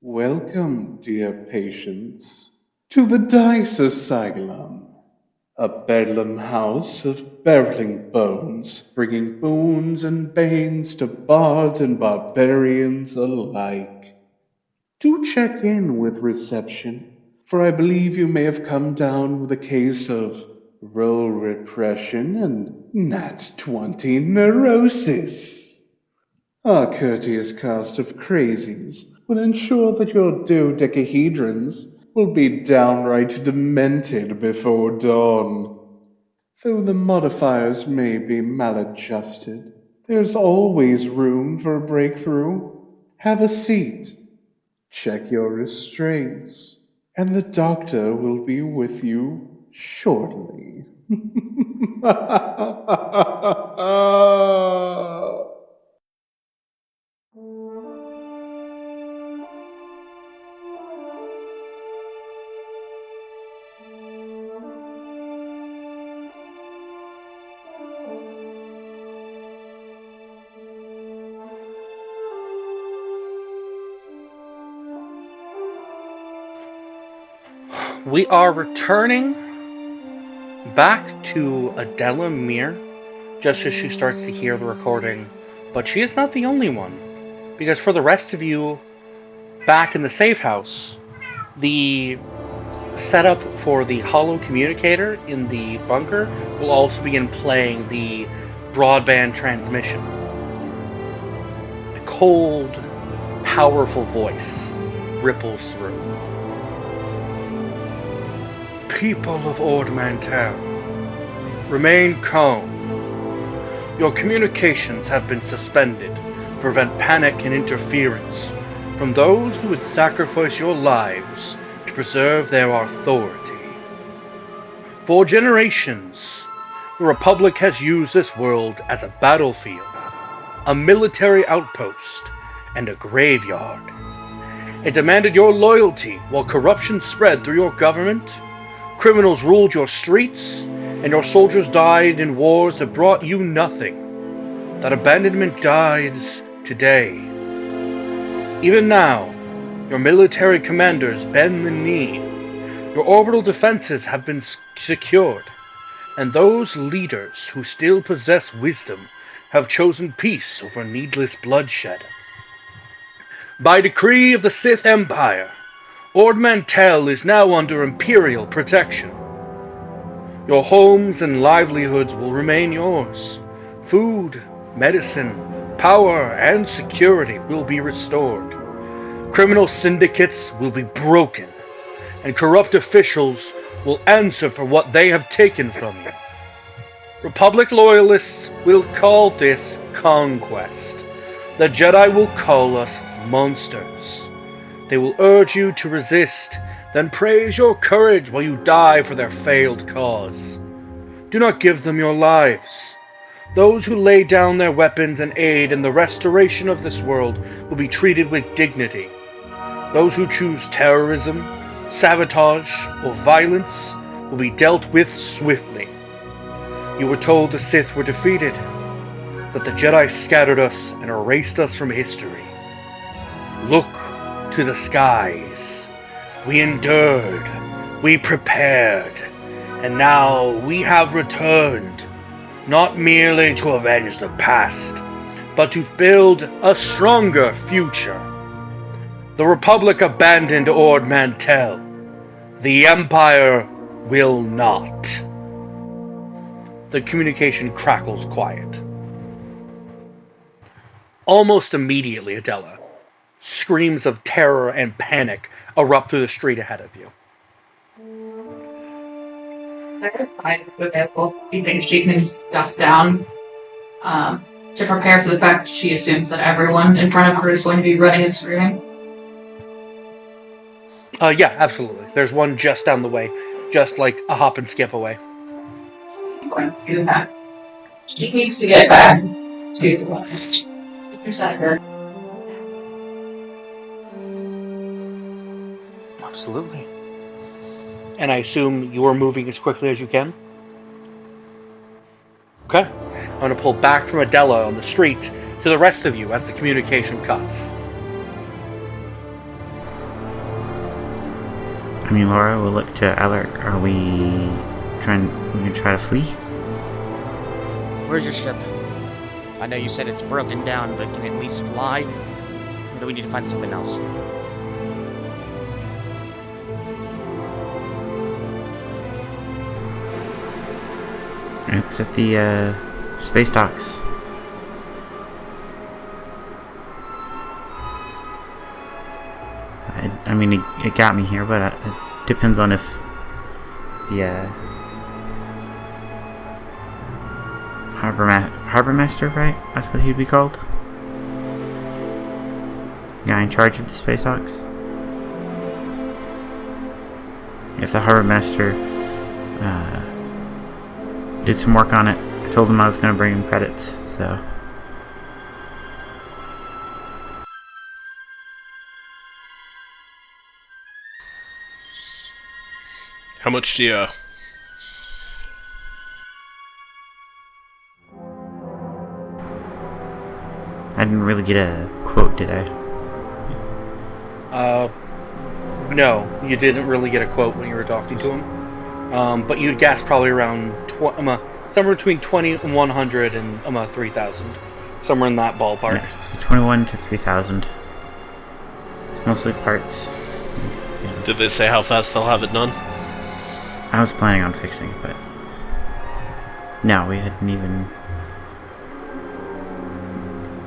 Welcome, dear patients, to the Dice Asylum, a bedlam house of beveling bones, bringing boons and banes to bards and barbarians alike. Do check in with reception, for I believe you may have come down with a case of role repression and Nat 20 neurosis. Our courteous cast of crazies will ensure that your dodecahedrons will be downright demented before dawn. Though the modifiers may be maladjusted, there's always room for a breakthrough. Have a seat, check your restraints, and the doctor will be with you shortly. We are returning back to Adela Mir just as she starts to hear the recording, but she is not the only one. Because for the rest of you back in the safe house, the setup for the hollow communicator in the bunker will also begin playing the broadband transmission. A cold, powerful voice ripples through. People of Ord Mantell, remain calm. Your communications have been suspended to prevent panic and interference from those who would sacrifice your lives to preserve their authority. For generations, the Republic has used this world as a battlefield, a military outpost, and a graveyard. It demanded your loyalty while corruption spread through your government. Criminals ruled your streets, and your soldiers died in wars that brought you nothing. That abandonment dies today. Even now, your military commanders bend the knee. Your orbital defenses have been secured, and those leaders who still possess wisdom have chosen peace over needless bloodshed. By decree of the Sith Empire, Ord Mantell is now under Imperial protection. Your homes and livelihoods will remain yours. Food, medicine, power, and security will be restored. Criminal syndicates will be broken, and corrupt officials will answer for what they have taken from you. Republic loyalists will call this conquest. The Jedi will call us monsters. They will urge you to resist, then praise your courage while you die for their failed cause. Do not give them your lives. Those who lay down their weapons and aid in the restoration of this world will be treated with dignity. Those who choose terrorism, sabotage, or violence will be dealt with swiftly. You were told the Sith were defeated, that the Jedi scattered us and erased us from history. Look to the skies. We endured, we prepared, and now we have returned, not merely to avenge the past, but to build a stronger future. The Republic abandoned Ord Mantell. The Empire will not. The communication crackles quiet. Almost immediately, Adela, screams of terror and panic erupt through the street ahead of you. There's signs of available. You think she can duck down to prepare for the fact she assumes that everyone in front of her is going to be running and screaming? Yeah, absolutely. There's one just down the way, just like a hop and skip away. I'm going to do that. She needs to get back to her. Absolutely. And I assume you're moving as quickly as you can? Okay. I'm going to pull back from Adela on the street to the rest of you as the communication cuts. I mean, Laura will look to Alaric. Are we gonna try to flee? Where's your ship? I know you said it's broken down, but can it at least fly? Or do we need to find something else? It's at the space docks. I mean, it got me here, but it depends on if the harbor master, right? That's what he'd be called. Guy in charge of the space docks. If the harbor master did some work on it, I told him I was going to bring him credits. So. How much do you owe? I didn't really get a quote, did I? No, you didn't really get a quote when you were talking to him. But you'd guess probably around somewhere between 20 and 100 and 3,000. Somewhere in that ballpark. Yeah, so 21 to 3,000. It's mostly parts. Did they say how fast they'll have it done? I was planning on fixing, but no, we hadn't even.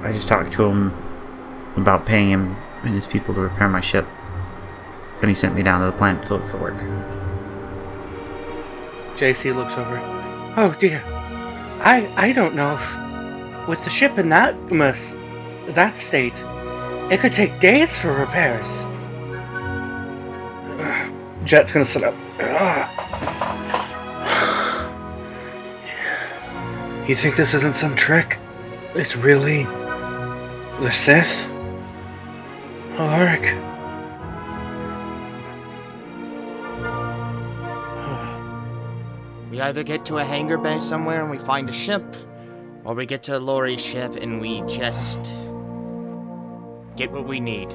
I just talked to him about paying him and his people to repair my ship, and he sent me down to the planet to look for work. JC looks over. Oh dear, I don't know if with the ship in that state, it could take days for repairs. Jet's gonna sit up. You think this isn't some trick? It's really the Sith? Alaric. We either get to a hangar bay somewhere and we find a ship, or we get to Lori's ship and we just get what we need.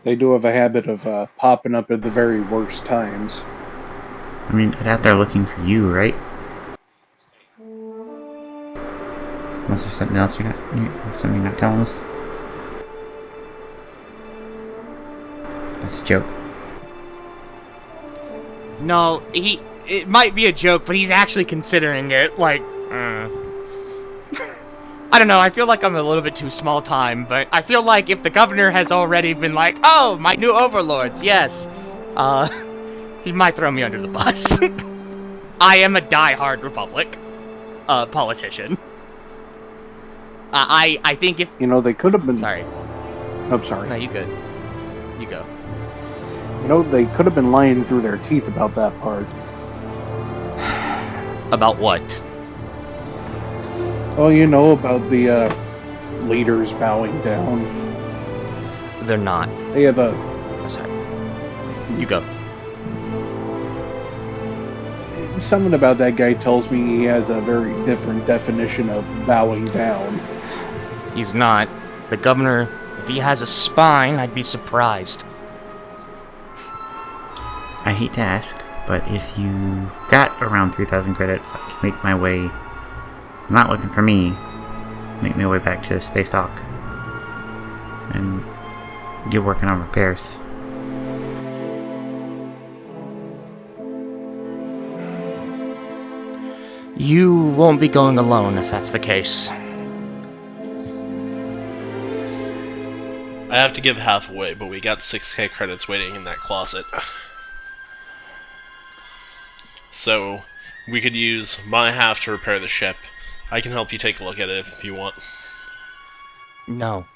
They do have a habit of popping up at the very worst times. I mean, they're out there looking for you, right? Unless there's something else something you're not telling us. That's a joke. No, it might be a joke, but he's actually considering it, like, I don't know, I feel like I'm a little bit too small time, but I feel like if the governor has already been like, oh, my new overlords, yes, he might throw me under the bus. I am a die-hard Republic politician. I think if... You know, they could have been... Sorry. I'm sorry. No, you good. You go. You know, they could have been lying through their teeth about that part. About what? Oh, you know, about the leaders bowing down. They're not. They have a... Oh, sorry. You go. Something about that guy tells me he has a very different definition of bowing down. He's not. The governor, if he has a spine, I'd be surprised. I hate to ask, but if you've got around 3,000 credits, I can make my way. I'm not looking for me. Make my way back to the space dock and get working on repairs. You won't be going alone if that's the case. I have to give half away, but we got 6k credits waiting in that closet. So, we could use my half to repair the ship. I can help you take a look at it if you want. No.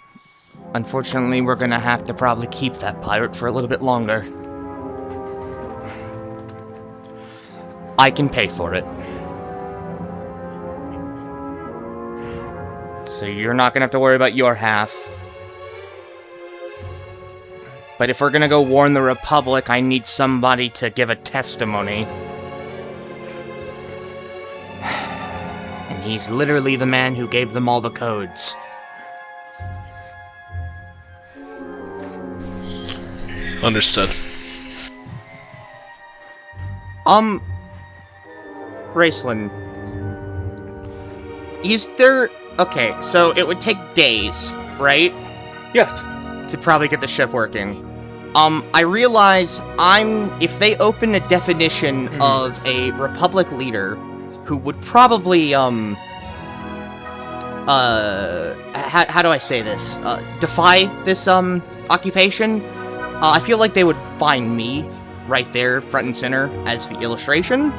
Unfortunately, we're gonna have to probably keep that pirate for a little bit longer. I can pay for it. So you're not gonna have to worry about your half. But if we're gonna go warn the Republic, I need somebody to give a testimony. And he's literally the man who gave them all the codes. Understood. Raceland, is there... Okay, so it would take days, right? Yes. To probably get the ship working. I realize if they open a definition of a Republic leader who would probably, how do I say this? Defy this, occupation, I feel like they would find me right there, front and center, as the illustration.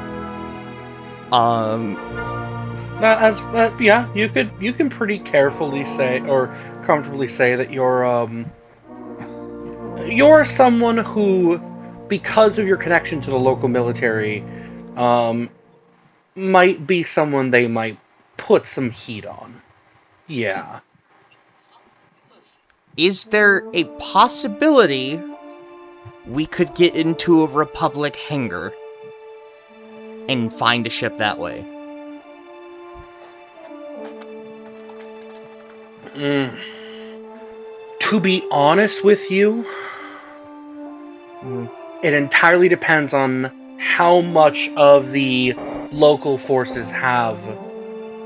Yeah, you can pretty carefully say, or comfortably say that you're someone who, because of your connection to the local military, might be someone they might put some heat on. Yeah. Is there a possibility we could get into a Republic hangar and find a ship that way? To be honest with you, it entirely depends on how much of the local forces have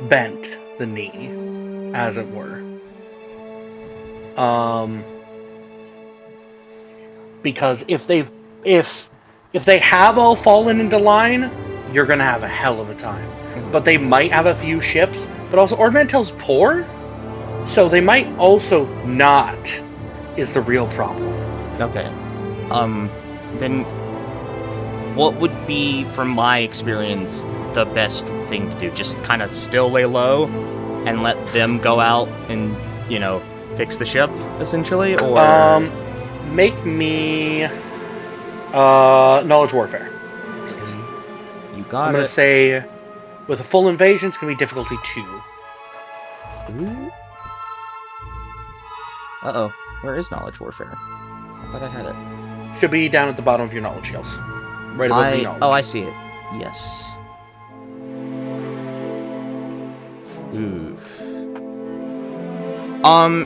bent the knee, as it were. Because if they have all fallen into line, you're gonna have a hell of a time. But they might have a few ships, but also Ord Mantell's poor, so they might also not, is the real problem. Okay. Then what would be, from my experience, the best thing to do? Just kind of still lay low and let them go out and, fix the ship, essentially? Or... Make me knowledge warfare. You got I'm gonna say, with a full invasion, it's gonna be difficulty 2. Ooh. Uh-oh. Where is knowledge warfare? I thought I had it. Should be down at the bottom of your knowledge skills. Right above your knowledge. Oh, I see it. Yes. Oof.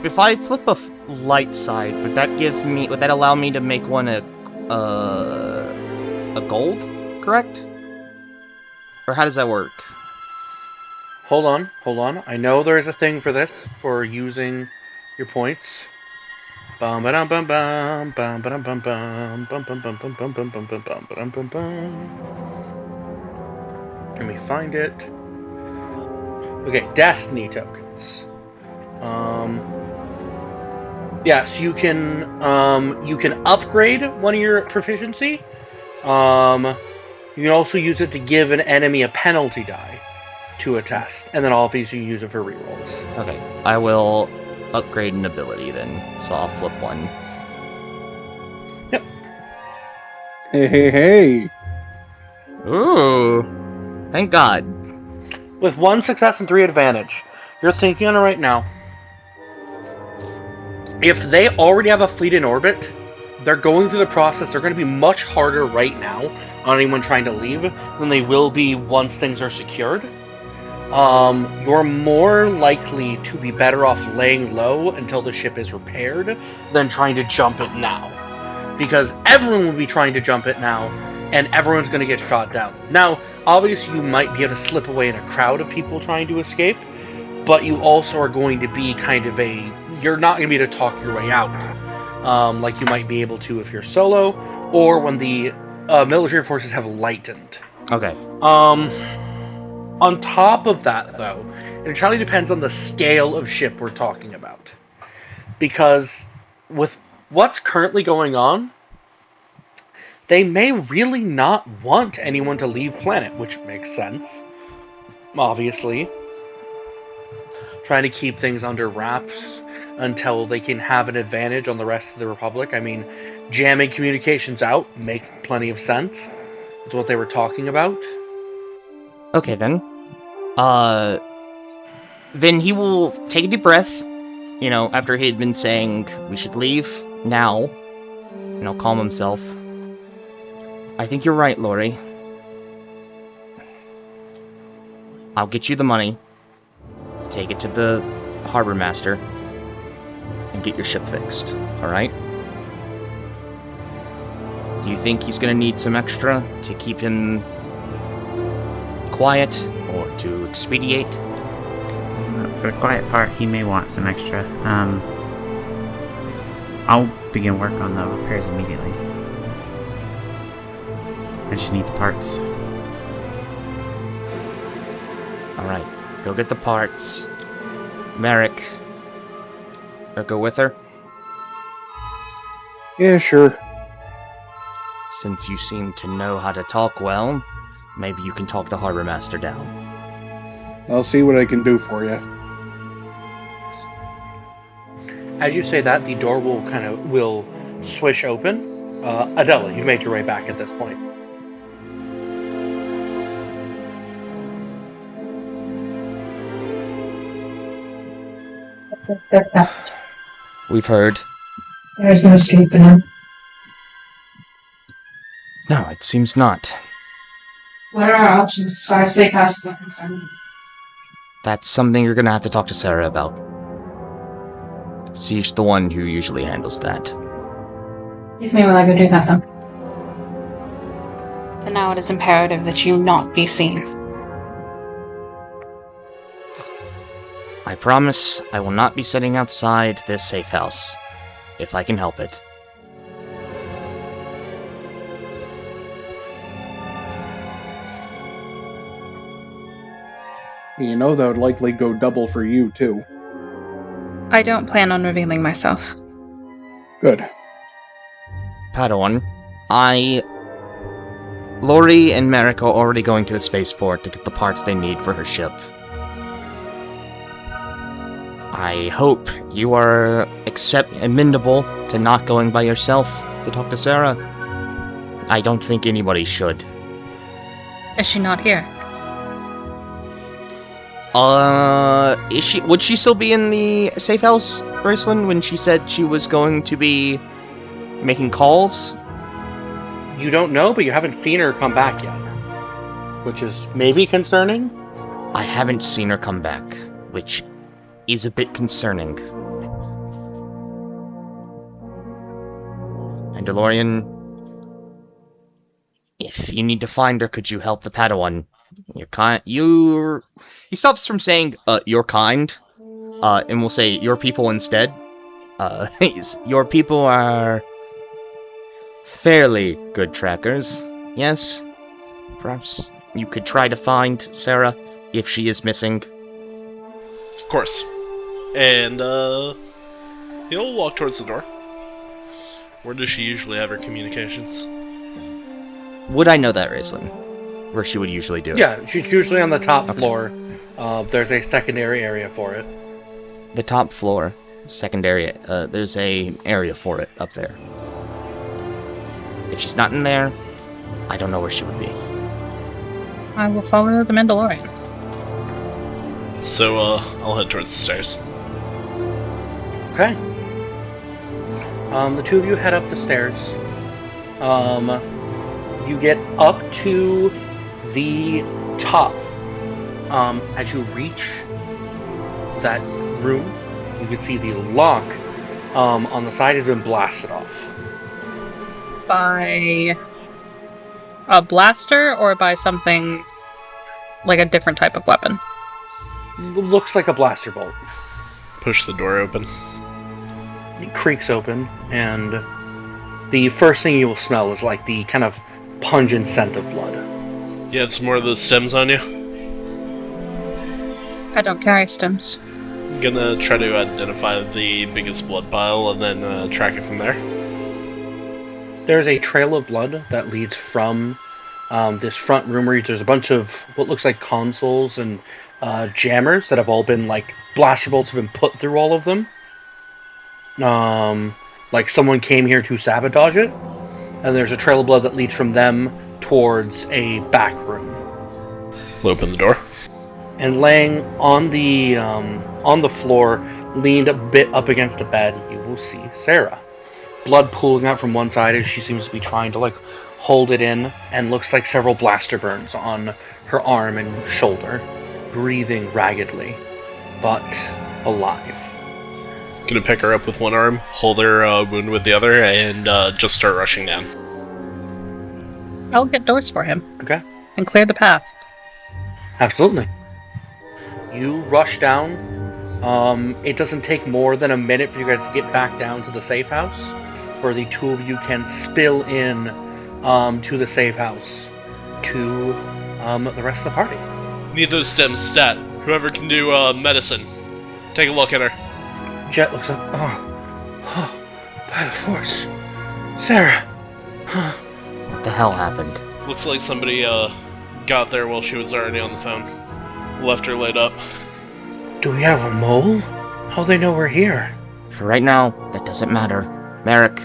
If I flip a light side, would that allow me to make one a gold, correct? Or how does that work? Hold on. I know there is a thing for this, for using your points. Bum ba dum bum bum bum ba dum bum bum bum bum bum bum bum bum bum bum bum bum bum bum. Let me find it. Okay, destiny tokens. Yeah, so you can upgrade one of your proficiency. You can also use it to give an enemy a penalty die to a test, and then obviously you use it for rerolls. Okay, I will upgrade an ability then, so I'll flip one. Yep. Hey. Ooh, thank God. With 1 success and 3 advantage, you're thinking on it right now. If they already have a fleet in orbit, they're going through the process. They're going to be much harder right now on anyone trying to leave than they will be once things are secured. You're more likely to be better off laying low until the ship is repaired than trying to jump it now. Because everyone will be trying to jump it now, and everyone's going to get shot down. Now, obviously you might be able to slip away in a crowd of people trying to escape, but you also are going to be you're not going to be able to talk your way out, like you might be able to if you're solo, or when the military forces have lightened. Okay. On top of that, though, it entirely depends on the scale of ship we're talking about. Because with what's currently going on, they may really not want anyone to leave planet, which makes sense. Obviously. Trying to keep things under wraps until they can have an advantage on the rest of the Republic. I mean, jamming communications out makes plenty of sense. That's what they were talking about. Okay, then. Then he will take a deep breath, after he had been saying we should leave now, calm himself. I think you're right, Lori. I'll get you the money, take it to the harbor master, and get your ship fixed, alright? Do you think he's gonna need some extra to keep him quiet or to expedite? For the quiet part, he may want some extra. I'll begin work on the repairs immediately. I just need the parts. Alright, go get the parts. Merrick, or go with her? Yeah, sure. Since you seem to know how to talk well, maybe you can talk the harbor master down. I'll see what I can do for you. As you say that, the door will swish open. Adela, you've made your way back at this point. They're packed. We've heard. There's no escaping them. No, it seems not. What are our options as far as safe houses are concerned? That's something you're gonna have to talk to Sarah about. She's the one who usually handles that. Please me while I go do that then. For now, it is imperative that you not be seen. I promise I will not be sitting outside this safe house, if I can help it. You know that would likely go double for you, too. I don't plan on revealing myself. Good. Padawan, Lori and Merrick are already going to the spaceport to get the parts they need for her ship. I hope you are amenable to not going by yourself to talk to Sarah. I don't think anybody should. Is she not here? Would she still be in the safe house, Graceland, when she said she was going to be making calls? You don't know, but you haven't seen her come back yet. Which is maybe concerning? I haven't seen her come back, which is a bit concerning. And DeLorean, if you need to find her, could you help the Padawan? He stops from saying, your kind, and will say, your people instead. Your people are fairly good trackers, yes? Perhaps you could try to find Sarah, if she is missing. Of course. And, he'll walk towards the door. Where does she usually have her communications? Would I know that, Raislin? Where she would usually do it? Yeah, she's usually on the top floor. There's a secondary area for it. The top floor, secondary, there's a area for it up there. If she's not in there, I don't know where she would be. I will follow the Mandalorian. So, I'll head towards the stairs. Okay. The two of you head up the stairs. You get up to the top. As you reach that room, you can see the lock on the side has been blasted off. By a blaster or by something like a different type of weapon? Looks like a blaster bolt. Push the door open. It creaks open, and the first thing you will smell is like the kind of pungent scent of blood. You had some more of those stems on you? I don't carry stems. I'm gonna try to identify the biggest blood pile and then track it from there. There's a trail of blood that leads from this front room where there's a bunch of what looks like consoles and jammers that have all been, like, blaster bolts have been put through all of them. Like someone came here to sabotage it. And there's a trail of blood that leads from them towards a back room. We'll open the door. And laying on the floor, leaned a bit up against the bed, you will see Sarah. Blood pooling out from one side as she seems to be trying to, like, hold it in, and looks like several blaster burns on her arm and shoulder, breathing raggedly, but alive. Gonna pick her up with one arm, hold her wound with the other, and just start rushing down. I'll get doors for him Okay. and clear the path. Absolutely. You rush down. It doesn't take more than a minute for you guys to get back down to the safe house, where the two of you can spill in to the safe house to the rest of the party. Need those stems stat. Whoever can do medicine. Take a look at her. Jet looks up. Oh, by the force. Sarah. What the hell happened? Looks like somebody got there while she was already on the phone. Left her laid up. Do we have a mole? How'll they know we're here? For right now, that doesn't matter. Merrick,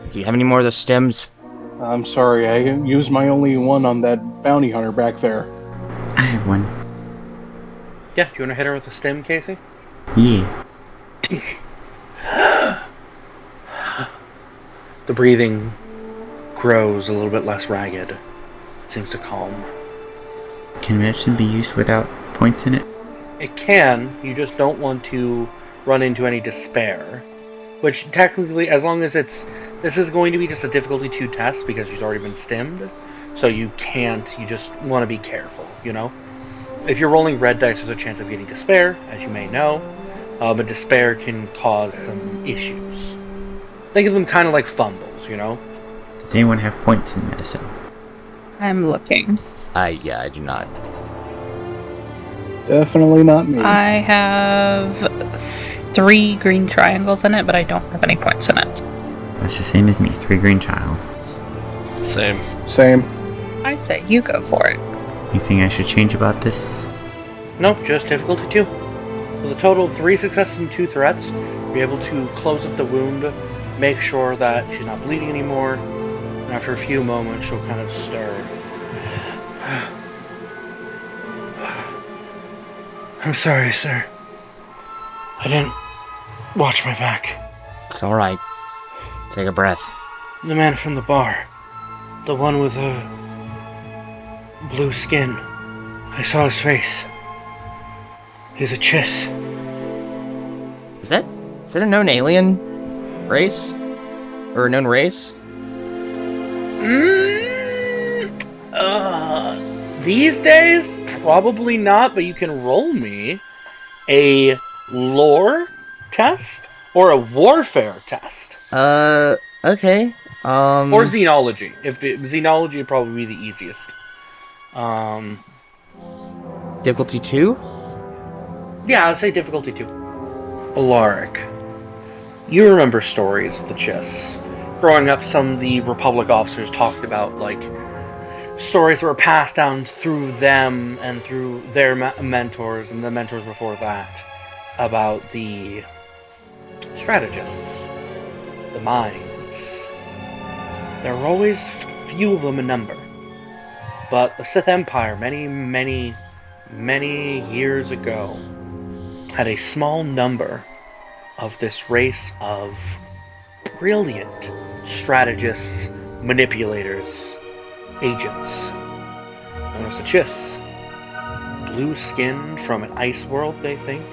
do you have any more of the stems? I'm sorry, I used my only one on that bounty hunter back there. I have one. Yeah, do you want to hit her with a stem, Casey? Yeah. The breathing grows a little bit less ragged. It seems to calm. Can medicine be used without points in it? It can, you just don't want to run into any despair. Which, technically, as long as this is going to be just a difficulty 2 test because she's already been stimmed. So you just want to be careful, you know? If you're rolling red dice, there's a chance of getting despair, as you may know. But despair can cause some issues. Think of them kind of like fumbles, you know? Does anyone have points in medicine? I'm looking. I do not. Definitely not me. I have 3 green triangles in it, but I don't have any points in it. That's the same as me, 3 green child. Same. Same. I say you go for it. Anything I should change about this? Nope, just difficulty 2. With a total of 3 successes and 2 threats, you're able to close up the wound, make sure that she's not bleeding anymore, and after a few moments she'll kind of stir. I'm sorry, sir. I didn't watch my back. It's alright. Take a breath. The man from the bar. The one with the blue skin. I saw his face. He's a chiss. Is that a known alien race? Or a known race? These days, probably not, but you can roll me a lore test or a warfare test. Okay. Or xenology. Xenology would probably be the easiest. Difficulty 2? Yeah, I'll say difficulty 2. Alaric. You remember stories of the Chiss. Growing up, some of the Republic officers talked about, like, stories that were passed down through them and through their mentors and the mentors before that about the strategists, the minds. There were always few of them in number. But the Sith Empire, many years ago, had a small number of this race of brilliant strategists, manipulators, agents, known as the Chiss. Blue-skinned from an ice world, they think,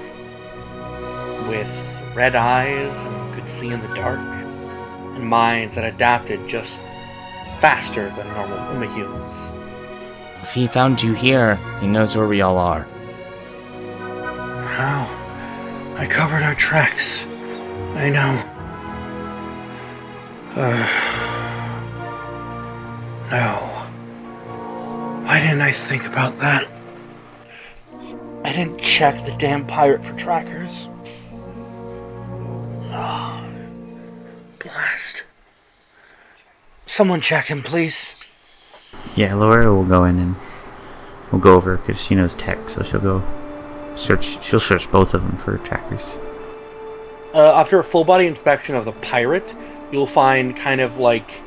with red eyes and could see in the dark, and minds that adapted just faster than normal humans. If he found you here, he knows where we all are. How? I covered our tracks. I know. No. Why didn't I think about that? I didn't check the damn pirate for trackers. Oh, blast. Someone check him, please. Yeah, Laura will go in and we'll go over because she knows tech, so she'll go search. She'll search both of them for trackers. After a full body inspection of the pirate, you'll find kind of like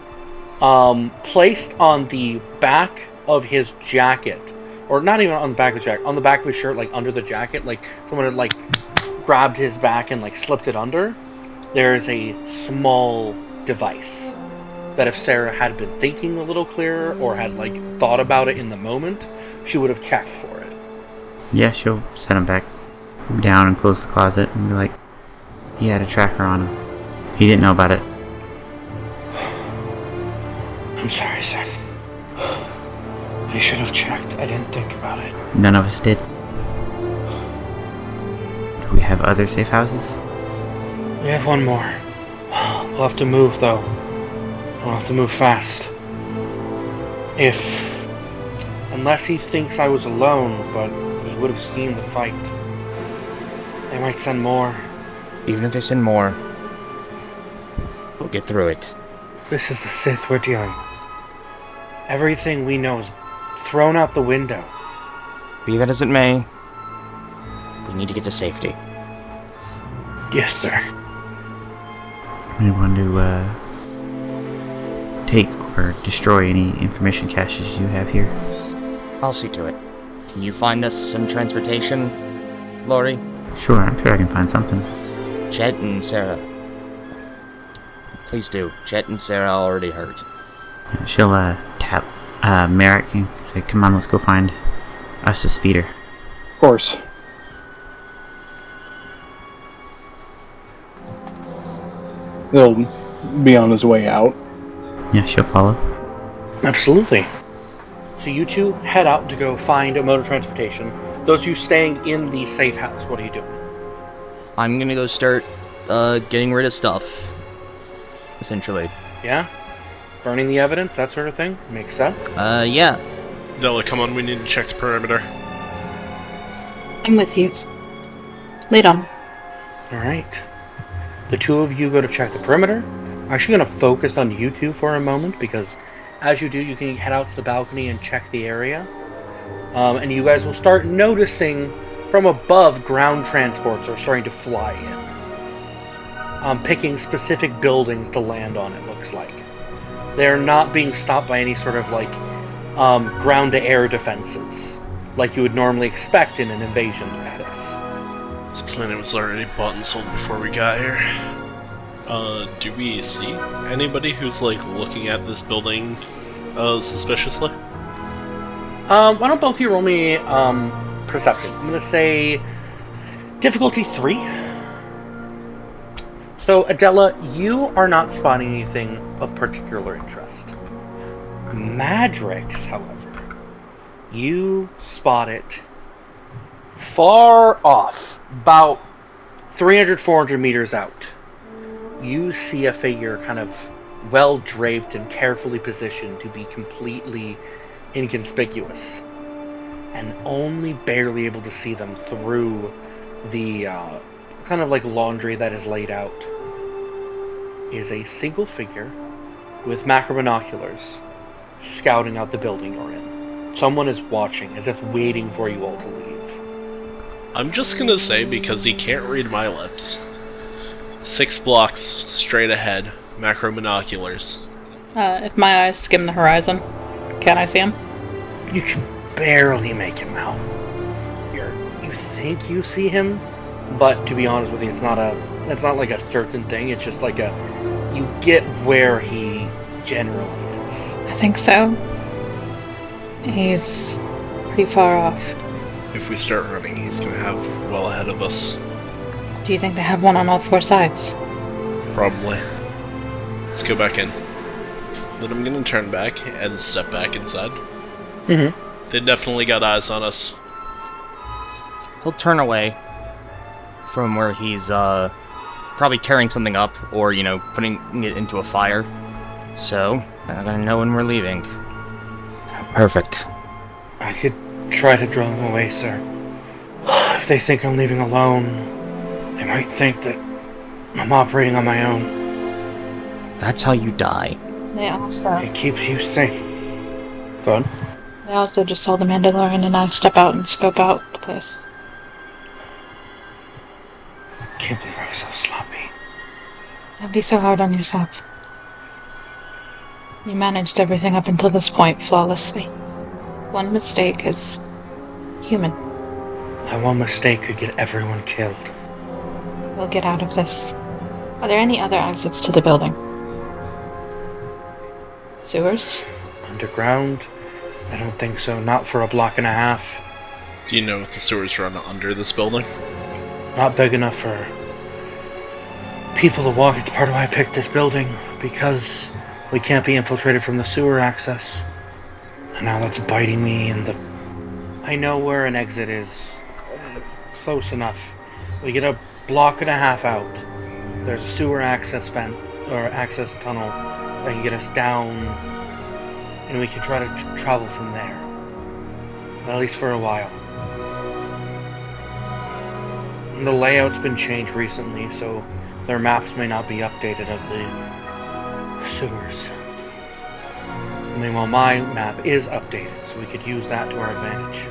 placed on the back of his jacket, or not even on the back of his jacket, on the back of his shirt, like under the jacket, like someone had like grabbed his back and like slipped it under. There's a small device that if Sarah had been thinking a little clearer or had like thought about it in the moment, she would have checked for it. Yeah, she'll set him back down and close the closet and be like, he had a tracker on him. He didn't know about it. I'm sorry, sir. I should have checked. I didn't think about it. None of us did. Do we have other safe houses? We have one more. We'll have to move, though. We'll have to move fast. Unless he thinks I was alone, but he would have seen the fight. They might send more. Even if they send more, we'll get through it. This is the Sith we're dealing. Everything we know is thrown out the window. Be that as it may, we need to get to safety. Yes, sir. We want to take or destroy any information caches you have here. I'll see to it. Can you find us some transportation, Lori? Sure, I'm sure I can find something. Chet and Sarah. Please do. Chet and Sarah already hurt. She'll tap Merrick and say, "Come on, let's go find us a speeder." Of course. He'll be on his way out. Yeah, she'll follow. Absolutely. So you two head out to go find a mode of transportation. Those of you staying in the safe house, what are you doing? I'm gonna go start getting rid of stuff. Essentially. Yeah? Burning the evidence, that sort of thing? Makes sense? Yeah. Della, come on, we need to check the perimeter. I'm with you. Lead on. Alright. The two of you go to check the perimeter. I'm actually going to focus on you two for a moment, because as you do, you can head out to the balcony and check the area. And you guys will start noticing from above ground transports are starting to fly in. Picking specific buildings to land on, it looks like. They're not being stopped by any sort of ground-to-air defenses, like you would normally expect in an invasion like this. This planet was already bought and sold before we got here. Do we see anybody who's, looking at this building, suspiciously? Why don't both of you roll me, perception? I'm gonna say difficulty 3. So, Adela, you are not spotting anything of particular interest. Madrix, however, you spot it far off, about 300, 400 meters out. You see a figure kind of well draped and carefully positioned to be completely inconspicuous, and only barely able to see them through the kind of laundry that is laid out, is a single figure with macro binoculars scouting out the building you're in. Someone is watching, as if waiting for you all to leave. I'm just gonna say, because he can't read my lips, 6 blocks straight ahead, macro binoculars. If my eyes skim the horizon, can I see him? You can barely make him out. You think you see him, but to be honest with you, it's not like a certain thing. It's just you get where he generally is. I think so. He's pretty far off. If we start running, he's gonna have well ahead of us. Do you think they have one on all 4 sides? Probably. Let's go back in. Then I'm gonna turn back and step back inside. Mm-hmm. They definitely got eyes on us. He'll turn away from where he's probably tearing something up or, putting it into a fire. So, they're not gonna know when we're leaving. Perfect. I could try to draw them away, sir. If they think I'm leaving alone, they might think that I'm operating on my own. That's how you die. They also... It keeps you safe. Go on. They also just saw the Mandalorian and I step out and scope out the place. Can't believe I was so sloppy. Don't be so hard on yourself. You managed everything up until this point flawlessly. One mistake is human. That one mistake could get everyone killed. We'll get out of this. Are there any other exits to the building? Sewers? Underground? I don't think so. Not for a block and a half. Do you know if the sewers run under this building? Not big enough for people to walk. It's part of why I picked this building, because we can't be infiltrated from the sewer access. And now that's biting me in the... I know where an exit is. Close enough. We get a block and a half out. There's a sewer access vent, or access tunnel that can get us down, and we can try to travel from there. At least for a while. And the layout's been changed recently, so their maps may not be updated of the sewers. Meanwhile, my map is updated, so we could use that to our advantage.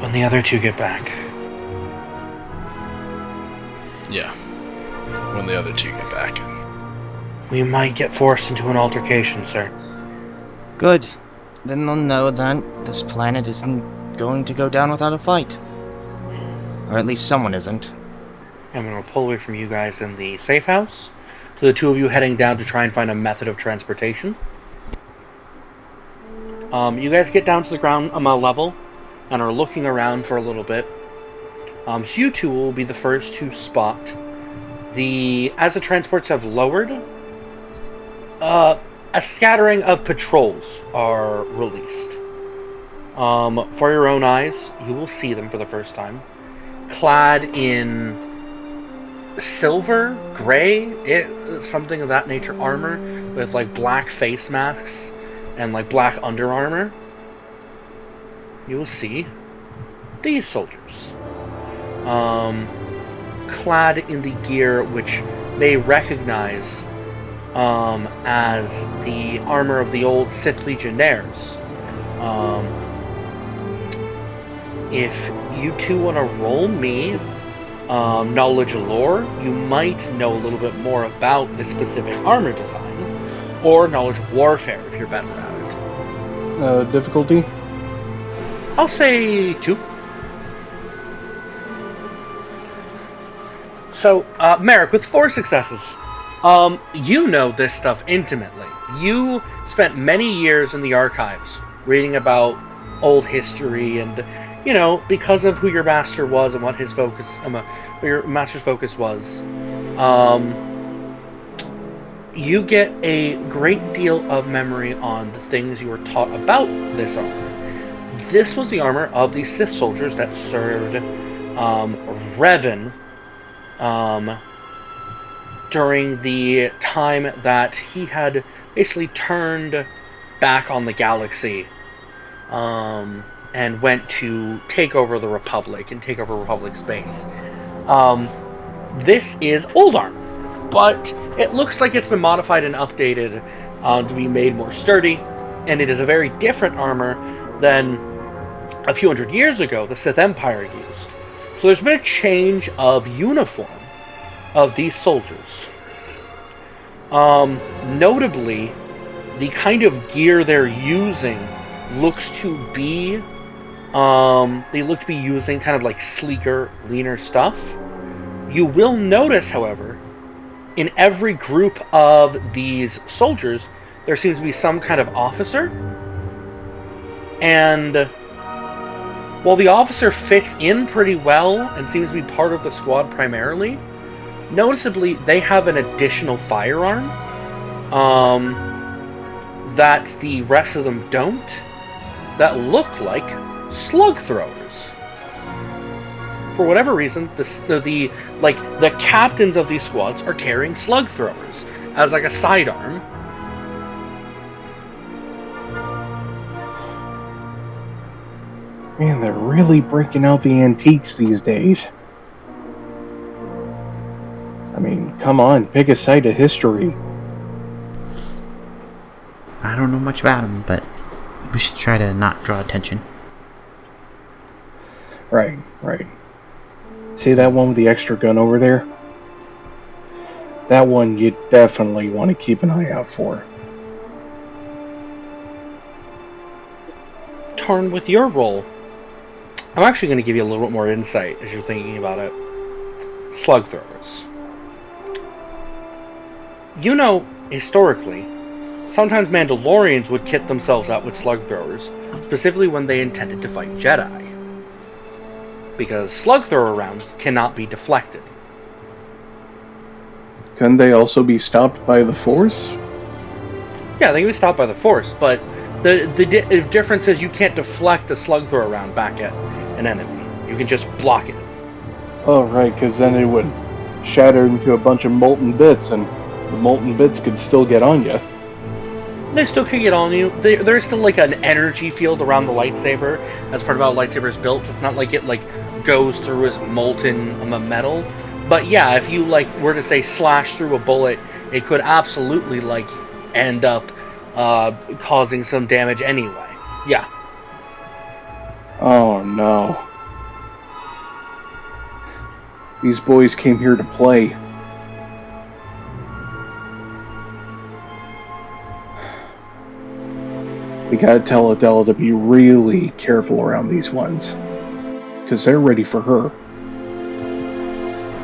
When the other two get back. Yeah. When the other two get back. We might get forced into an altercation, sir. Good. Then they'll know that this planet isn't going to go down without a fight. Or at least someone isn't. I'm going to pull away from you guys in the safe house. So the two of you heading down to try and find a method of transportation. You guys get down to the ground level and are looking around for a little bit. So you two will be the first to spot as the transports have lowered, a scattering of patrols are released. For your own eyes, you will see them for the first time, clad in silver, gray, something of that nature armor, with like black face masks and like black under armor. You will see these soldiers, clad in the gear which they recognize as the armor of the old Sith Legionnaires. If you two want to roll me knowledge of lore, you might know a little bit more about the specific armor design, or knowledge of warfare if you're better at it. Difficulty? I'll say 2. So, Merrick, with 4 successes, you know this stuff intimately. You spent many years in the archives reading about old history, and you know, because of who your master was and what his focus, what your master's focus was, you get a great deal of memory on the things you were taught about this armor. This was the armor of the Sith soldiers that served Revan during the time that he had basically turned back on the galaxy and went to take over the Republic and take over Republic space. This is old armor, but it looks like it's been modified and updated to be made more sturdy, and it is a very different armor than a few hundred years ago the Sith Empire used. So there's been a change of uniform of these soldiers. Notably, the kind of gear they're using looks to be, they look to be using kind of like sleeker, leaner stuff. You will notice, however, in every group of these soldiers, there seems to be some kind of officer. And while the officer fits in pretty well and seems to be part of the squad primarily, noticeably they have an additional firearm that the rest of them don't, that look like slug throwers. For whatever reason, the captains of these squads are carrying slug throwers as like a sidearm. Man, they're really breaking out the antiques these days. I mean, come on, pick a side of history. I don't know much about him, but we should try to not draw attention. Right. See that one with the extra gun over there? That one you definitely want to keep an eye out for. Tarn, with your role, I'm actually going to give you a little bit more insight as you're thinking about it. Slug throwers. You know, historically, sometimes Mandalorians would kit themselves out with slug throwers, specifically when they intended to fight Jedi. Because slug thrower rounds cannot be deflected. Can they also be stopped by the Force? Yeah, they can be stopped by the Force, but The difference is you can't deflect a slug throw around back at an enemy. You can just block it. Oh, right, because then it would shatter into a bunch of molten bits, and the molten bits could still get on you. They still can get on you. There's still like an energy field around the lightsaber as part of how a lightsaber is built. It's not like it like goes through as molten metal. But yeah, if you like were to say slash through a bullet, it could absolutely like end up causing some damage anyway. Yeah. Oh no. These boys came here to play. We gotta tell Adele to be really careful around these ones. Because they're ready for her.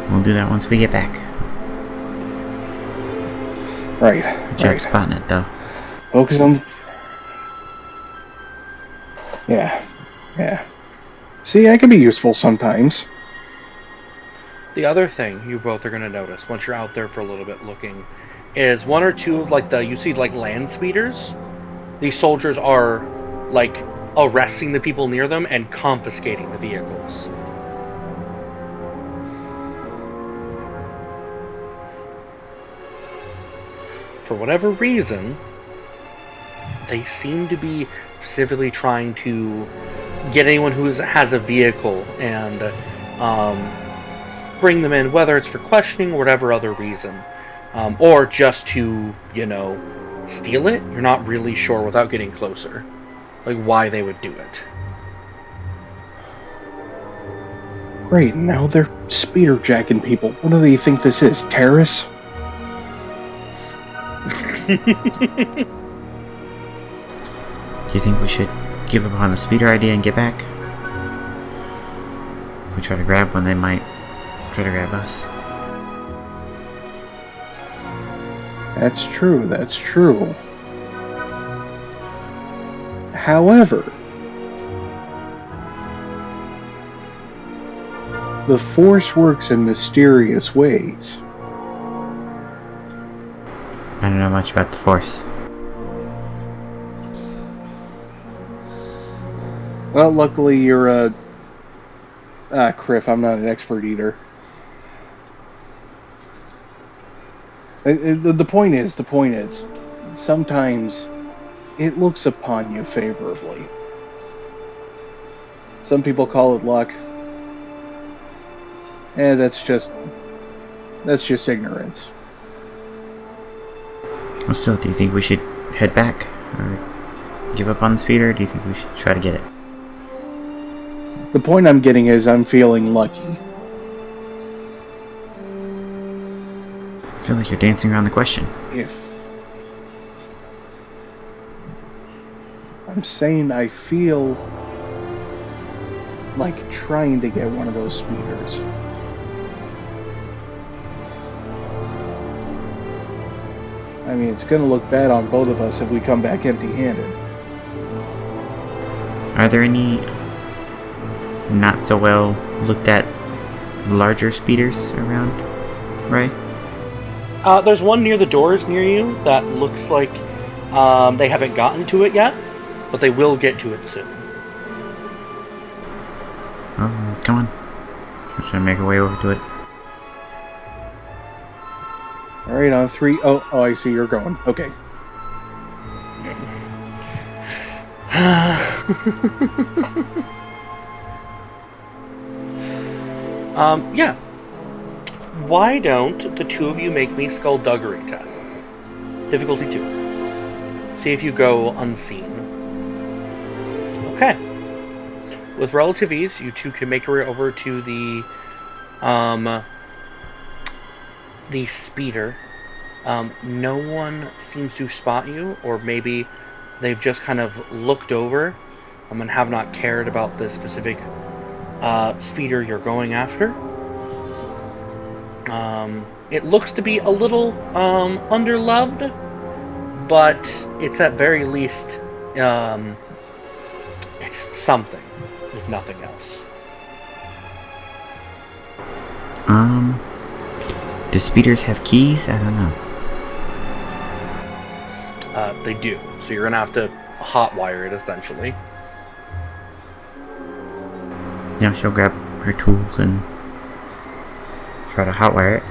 We'll do that once we get back. Right. Good job spotting it, though. Focus on... Yeah. See, I can be useful sometimes. The other thing you both are going to notice once you're out there for a little bit looking is one or two of like you see like land speeders. These soldiers are like arresting the people near them and confiscating the vehicles. For whatever reason, they seem to be specifically trying to get anyone who has a vehicle and bring them in, whether it's for questioning or whatever other reason, or just to, steal it. You're not really sure without getting closer, like why they would do it. Great, now they're speeder jacking people. What do they think this is, terrorists? Do you think we should give up on the speeder idea and get back? If we try to grab one, they might try to grab us. That's true. However, the Force works in mysterious ways. I don't know much about the Force. Well, luckily you're Criff, I'm not an expert either. The point is, sometimes it looks upon you favorably. Some people call it luck. That's just ignorance. Well, still, do you think we should head back? Or give up on the speeder? Or do you think we should try to get it? The point I'm getting is I'm feeling lucky. I feel like you're dancing around the question. I'm saying I feel like trying to get one of those speeders. I mean, it's going to look bad on both of us if we come back empty-handed. Are there any not so well looked at larger speeders around, Ray? There's one near the doors near you that looks like they haven't gotten to it yet, but they will get to it soon. Oh, let's come on. Should I make our way over to it? Alright, on 3. Oh, I see you're going. Okay. Yeah. Why don't the two of you make me skullduggery tests? Difficulty 2. See if you go unseen. Okay. With relative ease, you two can make your way over to the speeder. No one seems to spot you, or maybe they've just kind of looked over and have not cared about the specific speeder you're going after. It looks to be a little underloved, but it's at very least it's something, if nothing else. Do speeders have keys? I don't know. They do, so you're gonna have to hotwire it, essentially. Yeah, she'll grab her tools and try to hotwire it.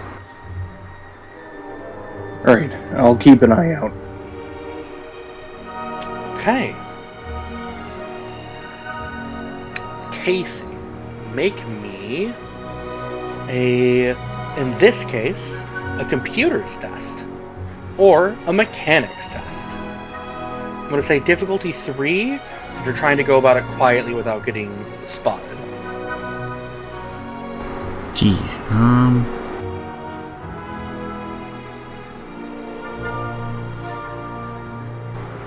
Alright, I'll keep an eye out. Okay. Casey, make me in this case, a computer's test. Or a mechanics test. I'm going to say difficulty 3 if you're trying to go about it quietly without getting spotted. Jeez,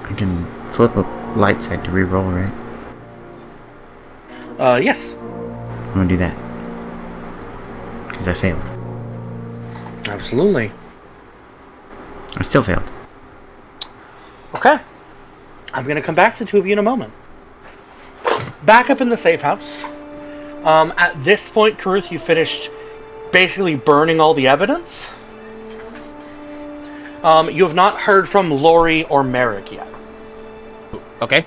I can flip a light side to reroll, right? Yes. I'm gonna do that. Because I failed. Absolutely. I still failed. Okay. I'm going to come back to the two of you in a moment. Back up in the safe house. At this point, Caruth, you finished basically burning all the evidence. You have not heard from Lori or Merrick yet. Okay.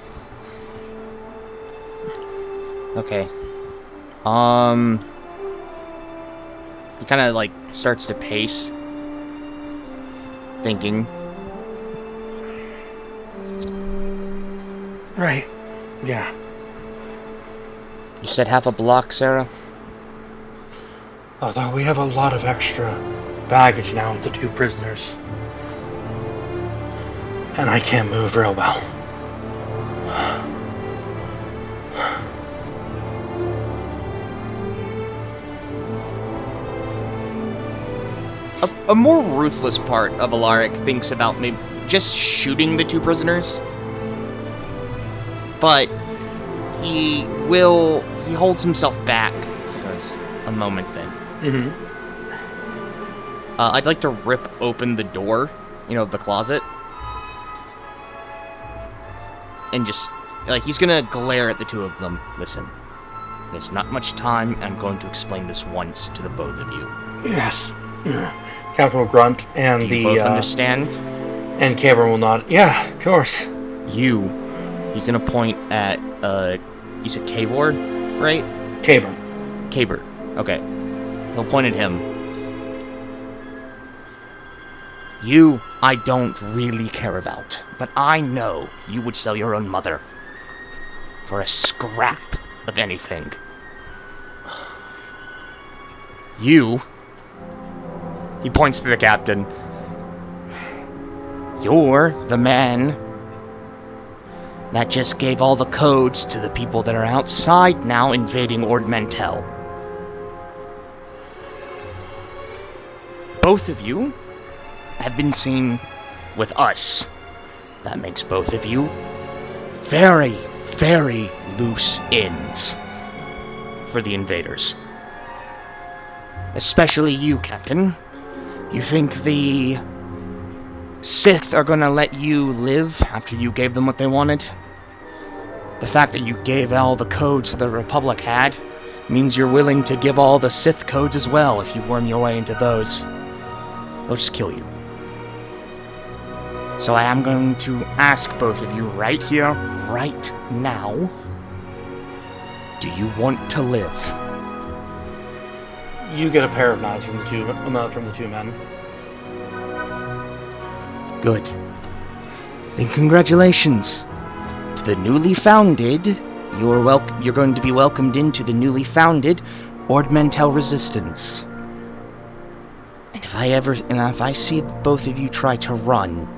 Okay. He kind of like starts to pace, thinking. Right. Yeah. You said half a block, Sarah? Although we have a lot of extra baggage now with the two prisoners. And I can't move real well. A more ruthless part of Alaric thinks about maybe just shooting the two prisoners. But he holds himself back. So there's a moment then. Mm-hmm. I'd like to rip open the door, of the closet. And just, he's gonna glare at the two of them. Listen, there's not much time, and I'm going to explain this once to the both of you. Yes. Captain will grunt, and Do you both understand? And Cameron will nod. Yeah, of course. He's gonna point at, you said Kavor, right? Caber. Okay. He'll point at him. You, I don't really care about, but I know you would sell your own mother for a scrap of anything. You, he points to the captain, you're the man that just gave all the codes to the people that are outside now invading Ord Mantell. Both of you have been seen with us. That makes both of you very, very loose ends for the invaders. Especially you, Captain. You think the Sith are gonna let you live after you gave them what they wanted? The fact that you gave all the codes the Republic had means you're willing to give all the Sith codes as well if you worm your way into those. They'll just kill you. So I am going to ask both of you right here, right now, do you want to live? You get a pair of knives from the two men. Good. Then congratulations. To the newly founded, you're going to be welcomed into the newly founded Ord Mantell Resistance. And if I see both of you try to run,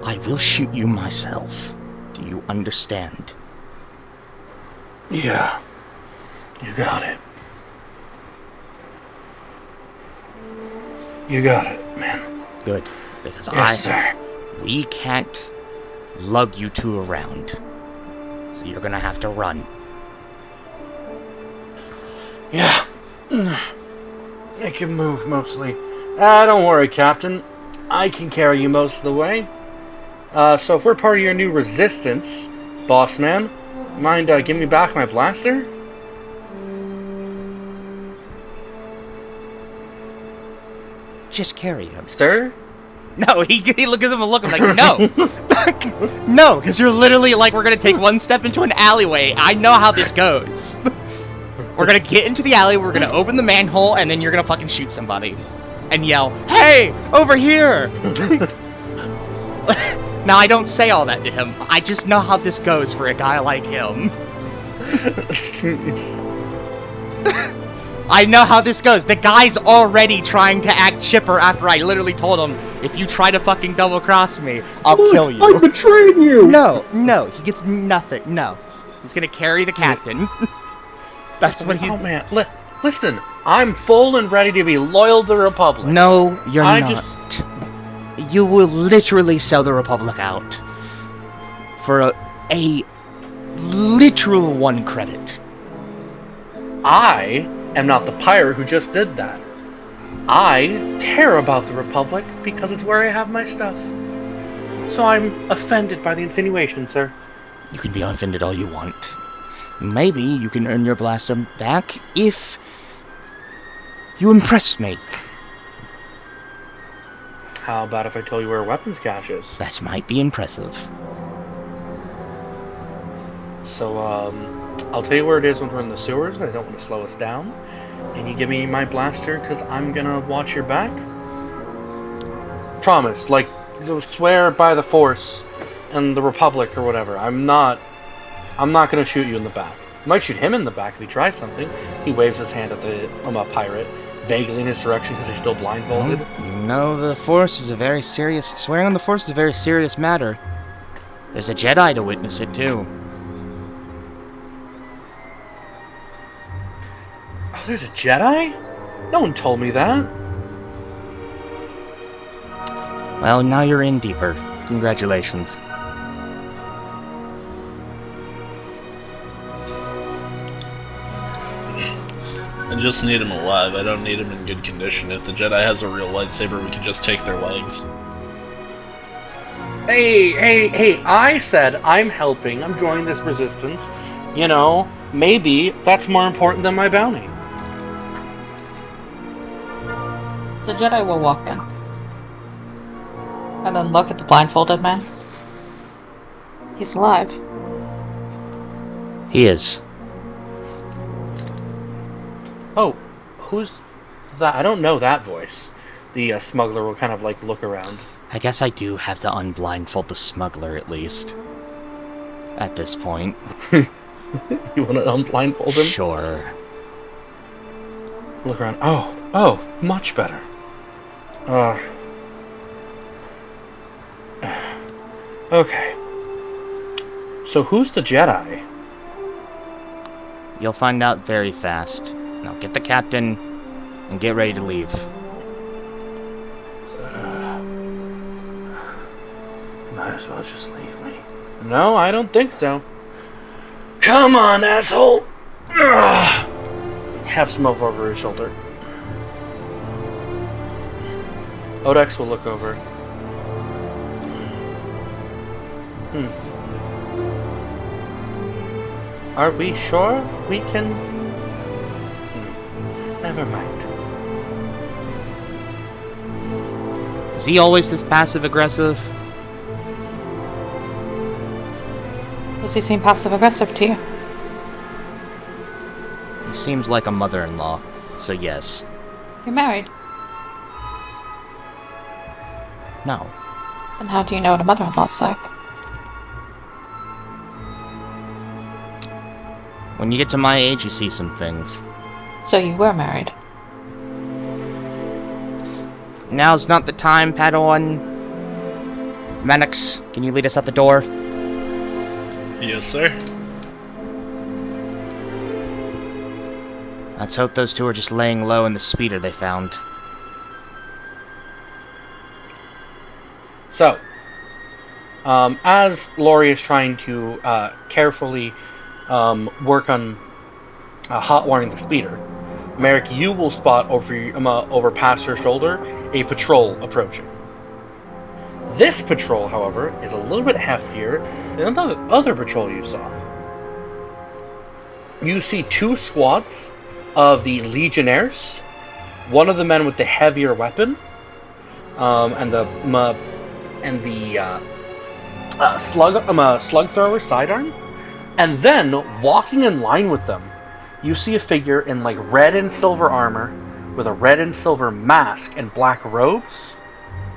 I will shoot you myself. Do you understand? Yeah. You got it. You got it, man. Good. Because Yes, sir. we can't lug you two around. So you're gonna have to run. Yeah. I can move mostly. Don't worry, Captain. I can carry you most of the way. So if we're part of your new resistance, boss man, mind giving me back my blaster? Just carry him. Sir? No, he looks at him and look like, no! No, because you're literally like, we're gonna take one step into an alleyway. I know how this goes. We're gonna get into the alley, we're gonna open the manhole, and then you're gonna fucking shoot somebody. And yell, "Hey, over here!" Now, I don't say all that to him. I just know how this goes for a guy like him. I know how this goes. The guy's already trying to act chipper after I literally told him, if you try to fucking double-cross me, I'll kill you. I betrayed you! No, he gets nothing. No. He's gonna carry the captain. That's what he's... Oh, man. Listen, I'm full and ready to be loyal to the Republic. No, you're not. You will literally sell the Republic out for a literal 1 credit. I am not the pirate who just did that. I care about the Republic because it's where I have my stuff. So I'm offended by the insinuation, sir. You can be offended all you want. Maybe you can earn your blaster back if you impress me. How about if I tell you where a weapons cache is? That might be impressive. So, I'll tell you where it is when we're in the sewers, and I don't want to slow us down. And you give me my blaster, because I'm gonna watch your back. Promise, like, swear by the Force and the Republic or whatever. I'm not gonna shoot you in the back. I might shoot him in the back if he tries something. He waves his hand at the pirate, vaguely in his direction because he's still blindfolded. No, the Force is a very serious... Swearing on the Force is a very serious matter. There's a Jedi to witness it, too. Oh, there's a Jedi? No one told me that. Well, now you're in deeper. Congratulations. I just need him alive. I don't need him in good condition. If the Jedi has a real lightsaber, we can just take their legs. Hey, I said I'm helping. I'm joining this resistance. You know, maybe that's more important than my bounty. The Jedi will walk in. And then look at the blindfolded man. He's alive. He is. Oh, who's that? I don't know that voice. The smuggler will kind of like look around. I guess I do have to unblindfold the smuggler at least. At this point. You want to unblindfold him? Sure. Look around. Oh, much better. Okay. So who's the Jedi? You'll find out very fast. Now get the captain and get ready to leave. Might as well just leave me. No, I don't think so. Come on, asshole! Have some over his shoulder. Odex will look over. Are we sure we can... Never mind. Is he always this passive-aggressive? Does he seem passive-aggressive to you? He seems like a mother-in-law, so yes. You're married. No. Then how do you know what a mother-in-law's like? When you get to my age, you see some things. So you were married. Now's not the time, Padawan. Mannix, can you lead us out the door? Yes, sir. Let's hope those two are just laying low in the speeder they found. So, as Lori is trying to carefully work on hot wiring the speeder, Merrick, you will spot over past her shoulder a patrol approaching. This patrol, however, is a little bit heftier than the other patrol you saw. You see 2 squads of the Legionnaires, one of the men with the heavier weapon, and the slug thrower sidearm, and then walking in line with them, you see a figure in like red and silver armor with a red and silver mask and black robes,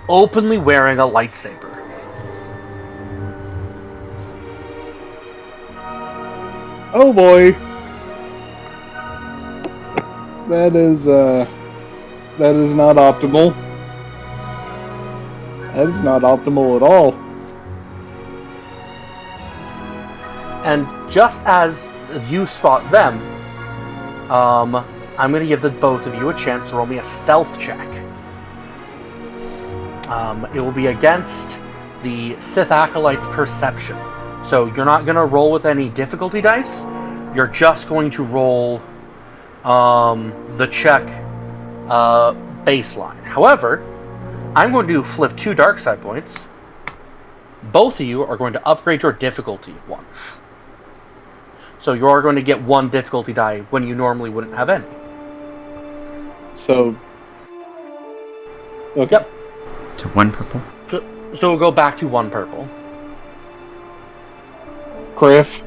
openly wearing a lightsaber. Oh boy. That is not optimal. That is not optimal at all. And just as you spot them, I'm going to give the both of you a chance to roll me a stealth check. It will be against the Sith Acolyte's perception. So you're not going to roll with any difficulty dice. You're just going to roll the check baseline. However, I'm going to flip 2 dark side points. Both of you are going to upgrade your difficulty once. So you are going to get 1 difficulty die when you normally wouldn't have any. So... Okay. Yep. To 1 purple? So we'll go back to 1 purple. Griff.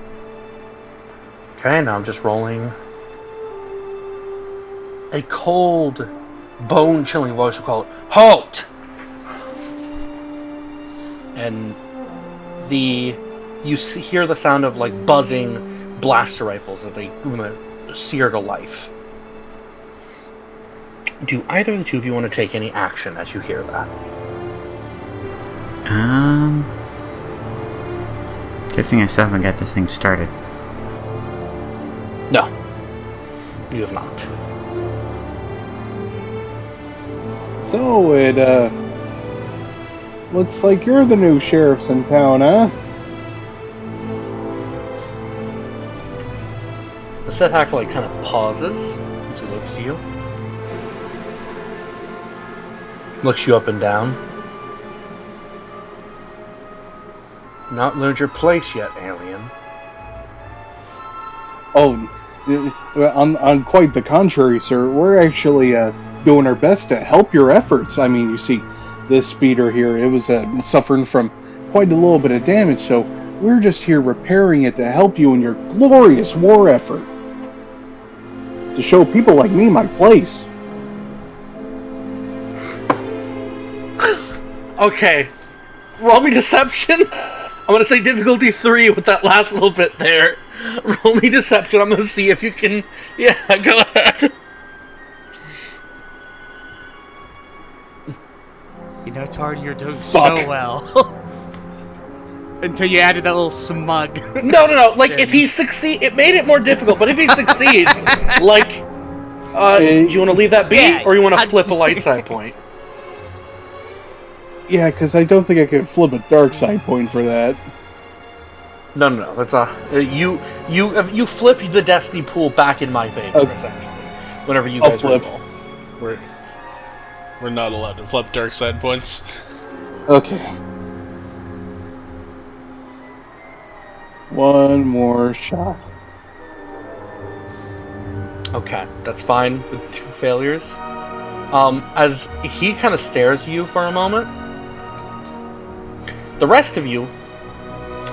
Okay, now I'm just rolling. A cold, bone-chilling voice will call it, "Halt!" And you hear the sound of like buzzing blaster rifles as they sear to life. Do either of the two of you want to take any action as you hear that? Guessing I still haven't got this thing started. No, you have not. So, it, looks like you're the new sheriffs in town, huh? The Sith Acolyte kind of pauses as he looks at you. Looks you up and down. Not learned your place yet, alien. Oh, on quite the contrary, sir. We're actually, doing our best to help your efforts. I mean, you see, this speeder here, it was suffering from quite a little bit of damage, so we're just here repairing it to help you in your glorious war effort. To show people like me my place. Okay, roll me deception. I'm gonna say difficulty 3 with that last little bit there. Roll me deception. I'm gonna see if you can. Yeah, go ahead. You know, Tard, you're doing so well. Until you added that little smug. No. Like, if he succeeds, it made it more difficult, but if he succeeds, like, do you want to leave that be, Yeah, or you want to flip a light side point? Yeah, because I don't think I could flip a dark side point for that. No. That's you flip the destiny pool back in my favor, essentially. Whenever you guys flip. roll. We're not allowed to flip dark side points. Okay. One more shot. Okay, that's fine with 2 failures. As he kind of stares at you for a moment, the rest of you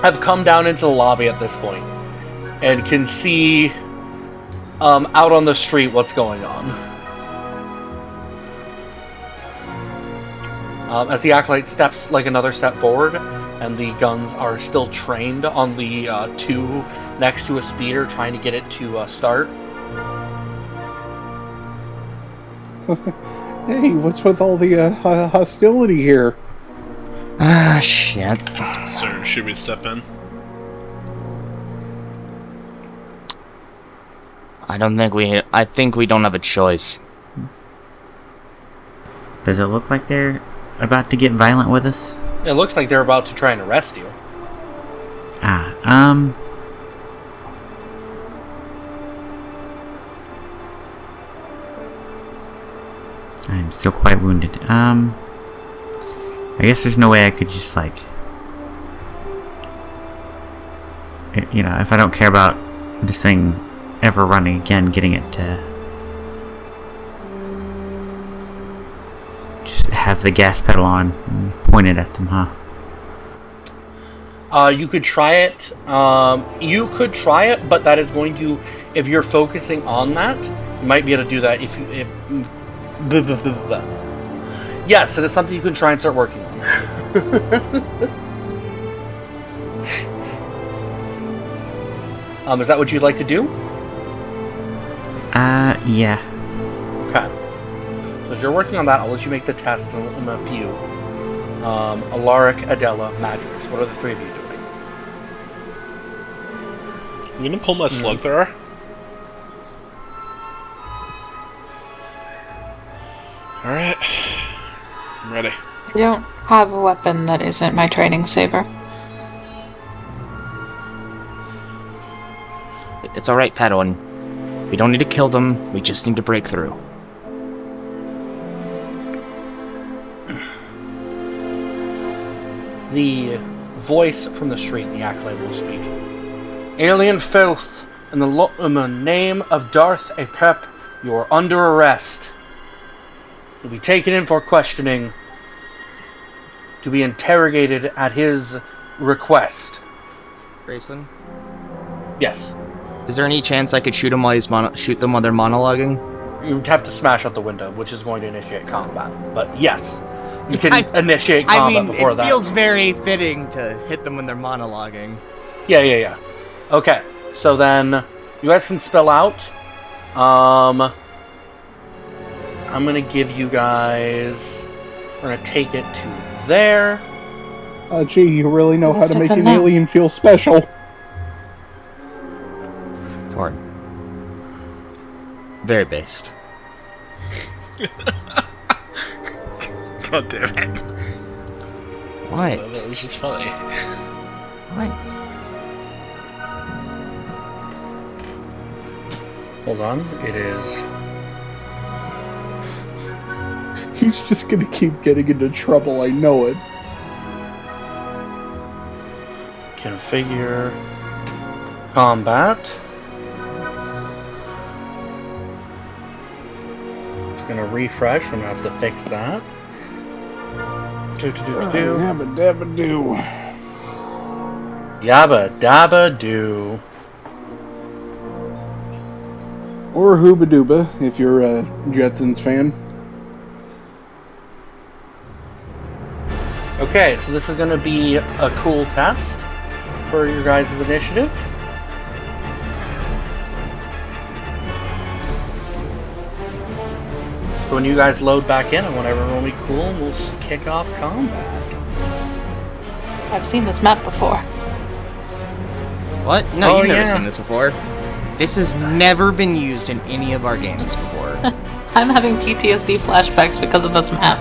have come down into the lobby at this point and can see out on the street what's going on. As the Acolyte steps like another step forward, and the guns are still trained on the 2 next to a speeder, trying to get it to start. Hey, what's with all the hostility here? Ah, shit. Sir, should we step in? I think we don't have a choice. Does it look like they're about to get violent with us? It looks like they're about to try and arrest you. I'm still quite wounded. I guess there's no way I could just, like... You know, if I don't care about this thing ever running again, getting it to... just have the gas pedal on and point it at them, huh? You could try it. You could try it, but that is going to, if you're focusing on that, you might be able to do that. Blah, blah, blah, blah. Yes, it is something you can try and start working on. Is that what you'd like to do? Yeah. Okay. So as you're working on that, I'll let you make the test in a few. Alaric, Adela, Madras. What are the three of you doing? I'm gonna pull my slug thrower. Alright. I'm ready. I don't have a weapon that isn't my training saber. It's alright, Padawan. We don't need to kill them, we just need to break through. The voice from the street, the acolyte will speak. Alien filth, in the name of Darth Apep, you are under arrest. You'll be taken in for questioning, to be interrogated at his request. Grayson? Yes. Is there any chance I could shoot them while shoot them while they're monologuing? You'd have to smash out the window, which is going to initiate combat. But yes, you can initiate combat before that. It feels very fitting to hit them when they're monologuing. Yeah. Okay, so then you guys can spill out. I'm gonna give you guys. We're gonna take it to there. Gee, you really know how to make an alien feel special. Torn. Very based. God damn it. What? That was just funny. What? Hold on, it is. He's just gonna keep getting into trouble, I know it. Configure combat. It's gonna refresh. I'm gonna have to fix that. Yabba dabba doo. Yabba dabba doo. Or Hooba Dooba, if you're a Jetsons fan. Okay, so this is going to be a cool test for your guys' initiative. So when you guys load back in, I want everyone to be cool and we'll kick off combat. I've seen this map before. What? No, Oh, you've never yeah. seen this before. This has never been used in any of our games before. I'm having PTSD flashbacks because of this map.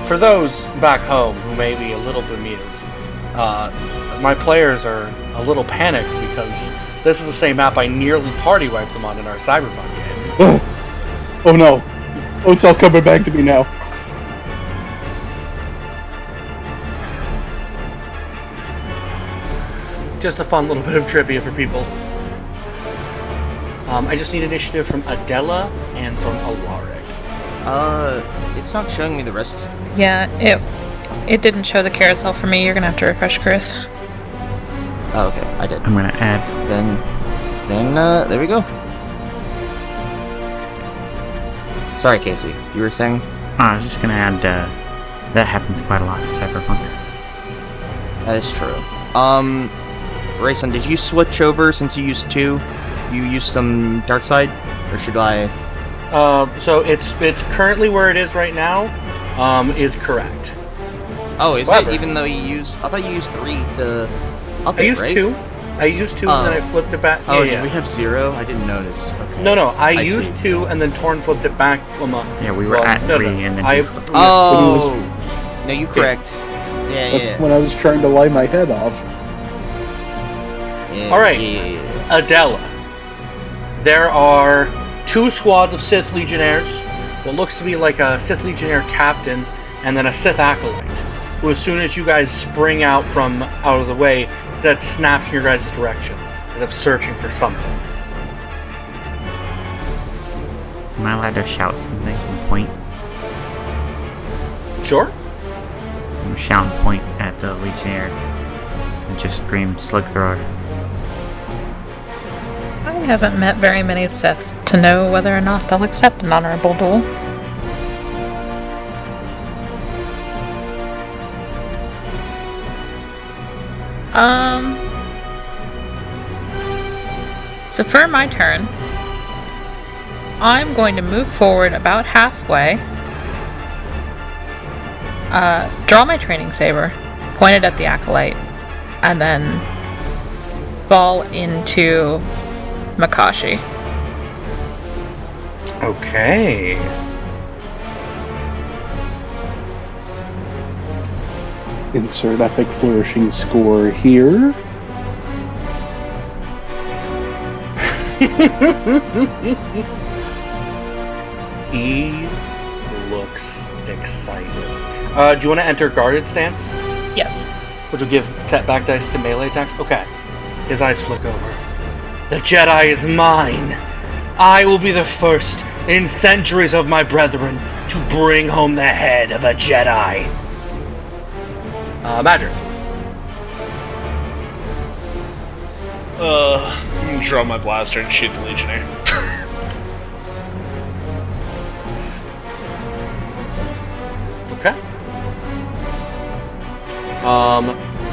For those back home who may be a little bemused, my players are a little panicked because this is the same map I nearly party wiped them on in our Cyberpunk game. Oh no. Oh, it's all coming back to me now. Just a fun little bit of trivia for people. I just need initiative from Adela and from Alaric. It's not showing me the rest. Yeah, it didn't show the carousel for me. You're gonna have to refresh, Chris. Oh, okay, I did. I'm gonna add. Then, there we go. Sorry, Casey, you were saying? I was just gonna add, that happens quite a lot in Cyberpunk. That is true. Rayson, did you switch over since you used 2? You used some dark side? Or should I? So it's currently where it is right now, is correct. Oh, is However, it? Even though you used... I thought you used 3 to up I it, used right? 2. I used 2 and then I flipped it back. Oh, yeah, did we have 0? I didn't notice. Okay. No, I used see. 2 and then Torn flipped it back from a... Yeah, we were at 3 and then you flipped. Oh! No, you correct. Yeah. That's when I was trying to lie my head off. Yeah, Alright. yeah. Adela. There are 2 squads of Sith Legionnaires, what looks to be like a Sith Legionnaire captain, and then a Sith Acolyte, who as soon as you guys spring out of the way, that snaps in your guys' direction, as if searching for something. Am I allowed to shout something and point? Sure? shout and point at the Legionnaire and just scream Slug Thrower. I haven't met very many Siths to know whether or not they'll accept an honorable duel. So for my turn, I'm going to move forward about halfway, draw my training saber, point it at the acolyte, and then fall into Makashi. Okay. Insert epic flourishing score here. He looks excited. Do you want to enter guarded stance? Yes. Which will give setback dice to melee attacks? Okay. His eyes flick over. The Jedi is mine! I will be the first in centuries of my brethren to bring home the head of a Jedi. Magic. I'm gonna draw my blaster and shoot the Legionnaire. Okay.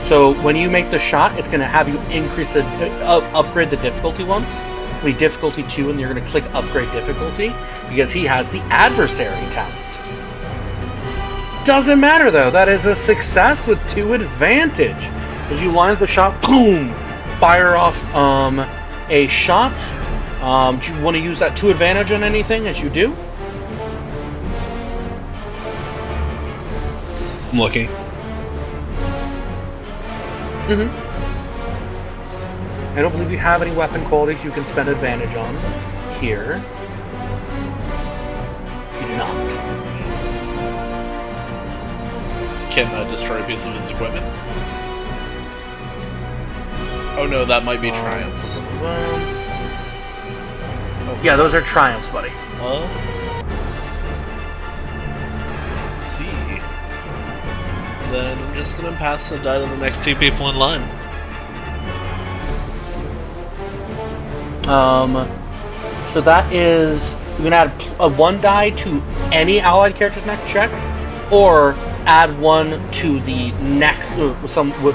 So when you make the shot, it's going to have you increase the upgrade the difficulty once. It'll be difficulty 2, and you're going to click upgrade difficulty because he has the adversary talent. Doesn't matter though. That is a success with 2 advantage. As you line the shot, boom, fire off a shot. Do you want to use that 2 advantage on anything? As you do. I'm looking. I don't believe you have any weapon qualities you can spend advantage on here. You do not. Can destroy a piece of his equipment. Oh no, that might be triumphs. Yeah, those are triumphs, buddy. Let's see. Then I'm just gonna pass the die to the next 2 people in line. So that is, you can add a 1 die to any allied character's next check, or add 1 to the next,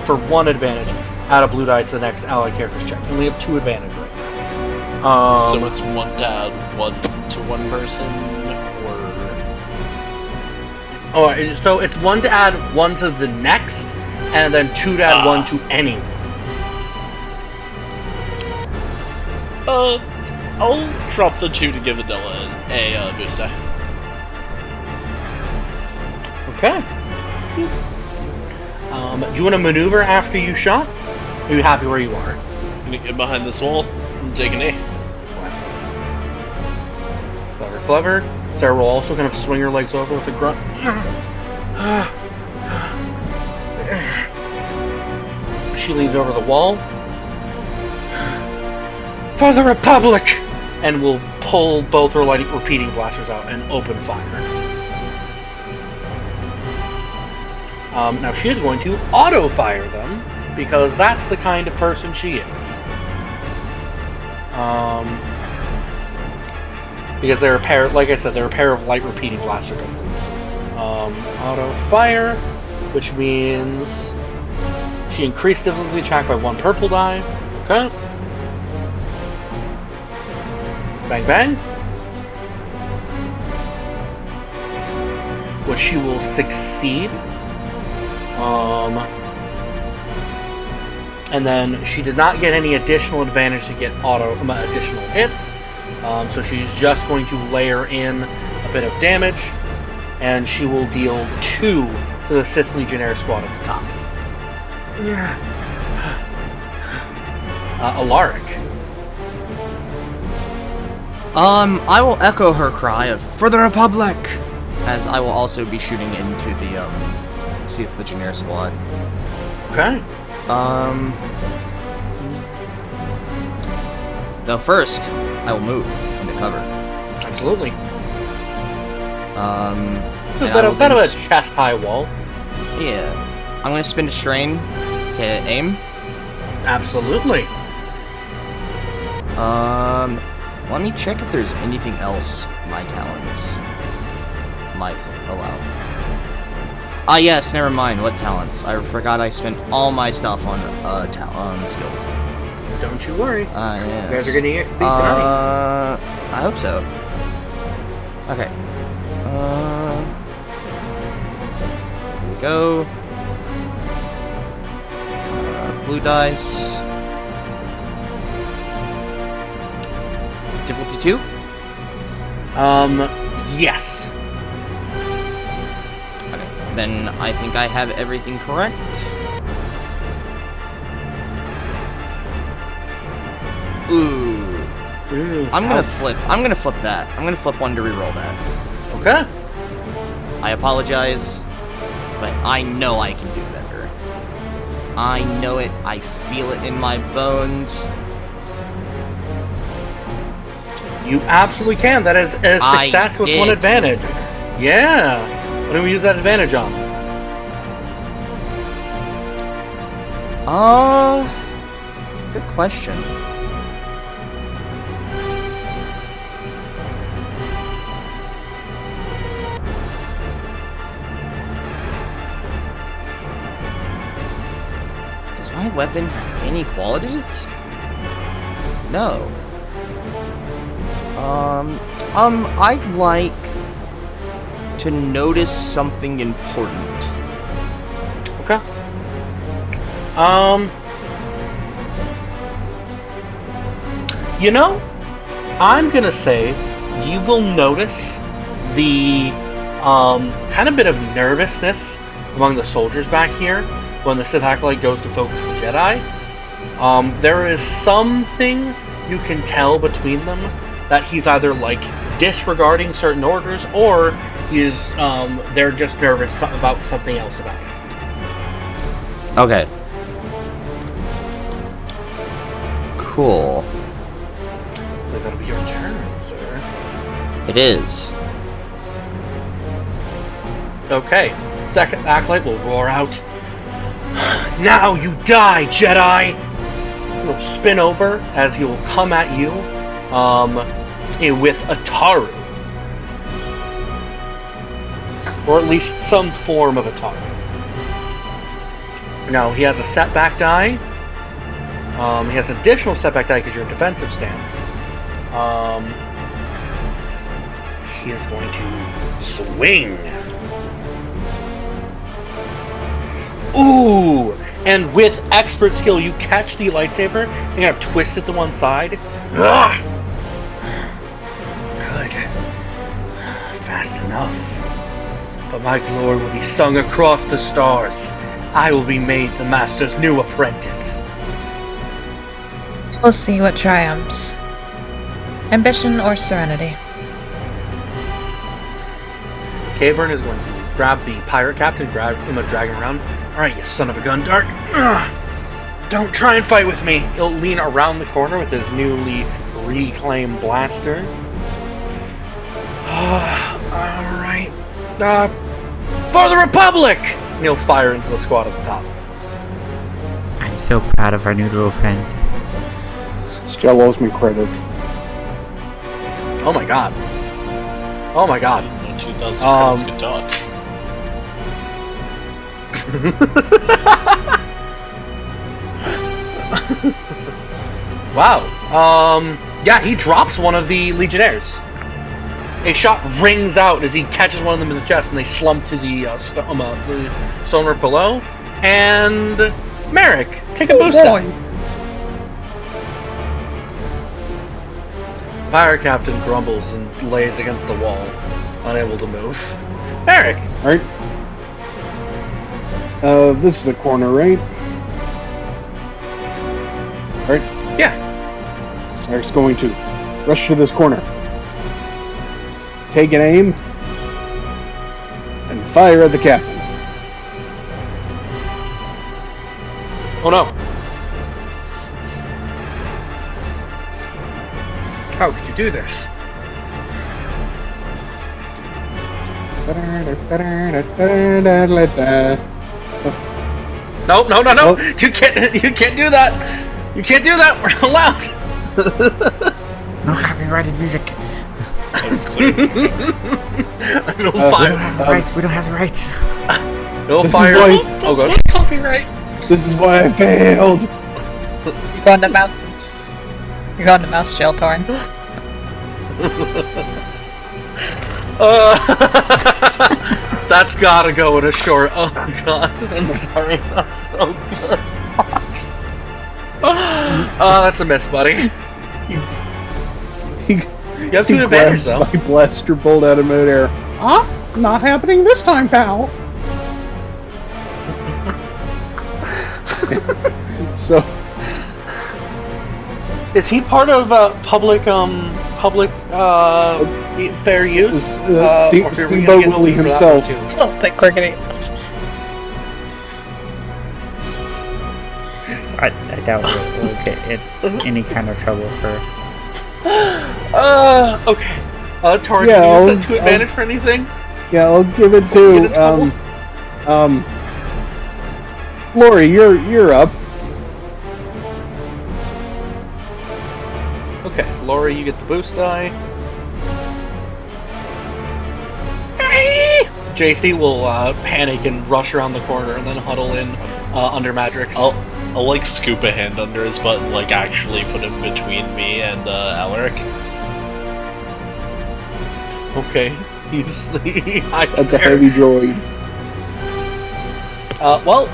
for 1 advantage, add a blue die to the next allied character's check. You only have 2 advantage right now. So it's 1 to add 1 to 1 person, or... Oh, so it's 1 to add 1 to the next, and then 2 to add 1 to any. I'll drop the 2 to give Adela a boost die. Okay. Do you want to maneuver after you shot? Are you happy where you are? I'm gonna get behind this wall and take an A. Clever, clever. Sarah will also kind of swing her legs over with a grunt. She leans over the wall. For the Republic! And will pull both her repeating blasters out and open fire. Now she is going to auto-fire them, because that's the kind of person she is. Because they're a pair, like I said, they're a pair of light repeating blaster pistols. Auto-fire, which means she increased difficulty attack by 1 purple die. Okay. Bang bang. Which she will succeed. And then she did not get any additional advantage to get additional hits. So she's just going to layer in a bit of damage, and she will deal 2 to the Sith Legionnaire squad at the top. Alaric. I will echo her cry of "For the Republic!" as I will also be shooting into the Sith Legionnaire squad. Okay. Though first, I will move into cover. Absolutely. And Bit of a chest-high wall. Yeah. I'm gonna spin a strain to aim. Absolutely. Let me check if there's anything else my talents might allow. Ah, yes, never mind. What talents? I forgot I spent all my stuff on skills. Don't you worry. Yes. You guys are getting XP tonight. I hope so. Okay. Here we go. Blue dice. Difficulty 2? Yes. Okay, then I think I have everything correct. Ooh. I'm gonna flip that. I'm gonna flip one to reroll that. Okay. I apologize, but I know I can do better. I know it. I feel it in my bones. You absolutely can. That is a success with one advantage. Yeah. What do we use that advantage on? Good question. Does my weapon have any qualities? No. I'd like to notice something important. Okay. You know, I'm gonna say you will notice the kind of bit of nervousness among the soldiers back here when the Sith Acolyte goes to focus the Jedi. There is something you can tell between them that he's either like disregarding certain orders or they're just nervous about something else about it. Okay. Cool. That'll be your turn, sir. It is. Okay. Second Acolyte will roar out. Now you die, Jedi! He'll spin over as he will come at you with a Taru. Or at least some form of a Taru. Now, he has a setback die. He has additional setback die because you're in defensive stance. He is going to swing. Ooh! And with expert skill, you catch the lightsaber and kind of twist it to one side. Ugh! Good. Fast enough. But my glory will be sung across the stars. I will be made the Master's new apprentice. We'll see what triumphs. Ambition or serenity. Cavern is going to grab the pirate captain, grab him and drag him around. Alright, you son of a gun, Dark. Don't try and fight with me. He'll lean around the corner with his newly reclaimed blaster. Alright. For the Republic! And he'll fire into the squad at the top. I'm so proud of our new little friend. Still owes me credits. Oh my god. Oh my god. 2,000 credits could talk. Wow. Yeah, he drops one of the Legionnaires. A shot rings out as he catches one of them in the chest, and they slump to the stonework below. And Merrick, take a boost shot. Fire Captain grumbles and lays against the wall, unable to move. Merrick! Alright. This is the corner, right? Alright. Yeah. Eric's going to rush to this corner. Take an aim. And fire at the captain. Oh no. How could you do this? No! Oh. You can't do that! You can't do that! We're not allowed! No copyrighted music. That was clear. No We fire. don't have the rights. We don't have the rights. No This is fire. why- Oh god. Copyright. This is why I failed. You're going to mouse. You're going to mouse jail, Torn. That's gotta go in a short. Oh god, I'm sorry. That's so good. Oh, that's a miss, buddy. He, You have 2 he advantage grabbed though. my blaster bolt out of midair. Ah, not happening this time, pal. So, Is he part of public fair use? Or are we gonna Steamboat get Willie sued for that himself. one, too? I don't think we're gonna. I doubt we'll get in any kind of trouble for. Okay. Torrin, Yeah, can you use I'll- that 2 advantage for anything? yeah, I'll give it Get in to trouble? Lori. You're up. Okay, Lori, you get the boost die. JC will panic and rush around the corner and then huddle in under Madrix. I'll like scoop a hand under his butt and like actually put him between me and Alaric. Okay, he's That's a heavy droid. well,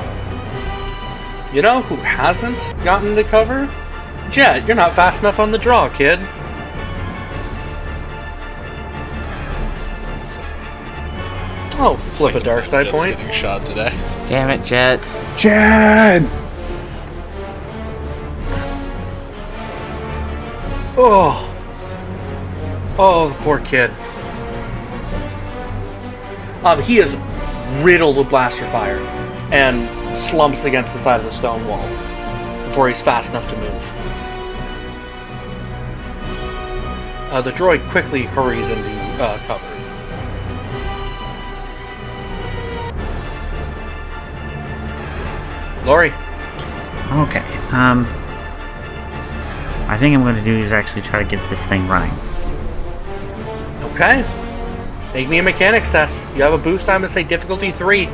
you know who hasn't gotten to cover? Jet, you're not fast enough on the draw, kid. Oh, flip a dark side Jet's point. getting shot today. Damn it, Jet. Chad. Oh, the poor kid. He is riddled with blaster fire and slumps against the side of the stone wall before he's fast enough to move. The droid quickly hurries into cover. Lori, Okay. I think I'm going to do is actually try to get this thing running. okay. Make me a mechanics test. You have a boost. I'm going to say difficulty 3.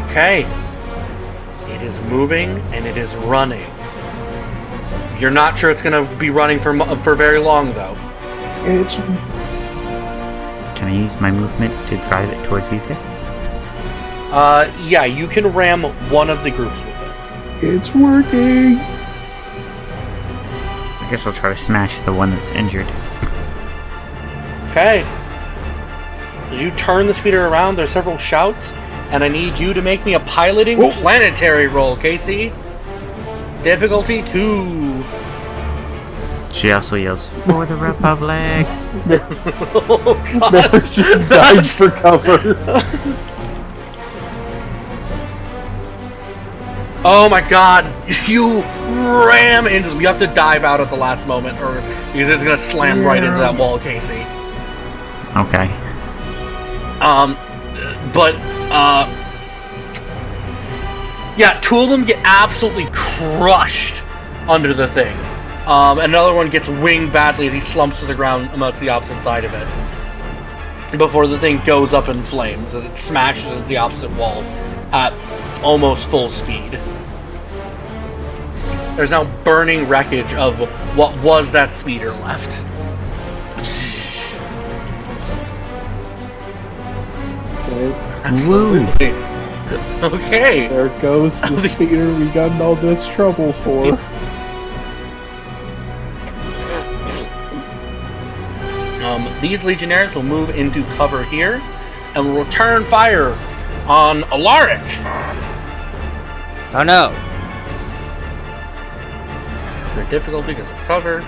Okay. It is moving and it is running. You're not sure it's going to be running for very long, though. It's Can I use my movement to drive it towards these guys? Yeah, you can ram one of the groups with it. it's working. I guess I'll try to smash the one that's injured. Okay. As you turn the speeder around, there's several shouts, and I need you to make me a piloting Whoa. planetary roll, Casey. Difficulty 2. She also yells, "For the Republic!" Oh, God. Never just died for cover. Oh my god, you ram into them. You have to dive out at the last moment, or because it's gonna slam right into that wall, Casey. Okay. Yeah, 2 of them get absolutely crushed under the thing. Another one gets winged badly as he slumps to the ground amongst the opposite side of it. Before the thing goes up in flames as it smashes into the opposite wall at almost full speed. There's now burning wreckage of what was that speeder left. Woo! Okay. There goes the speeder we got in all this trouble for. These legionnaires will move into cover here and will return fire on Alaric. Oh no. Very difficult because of cover.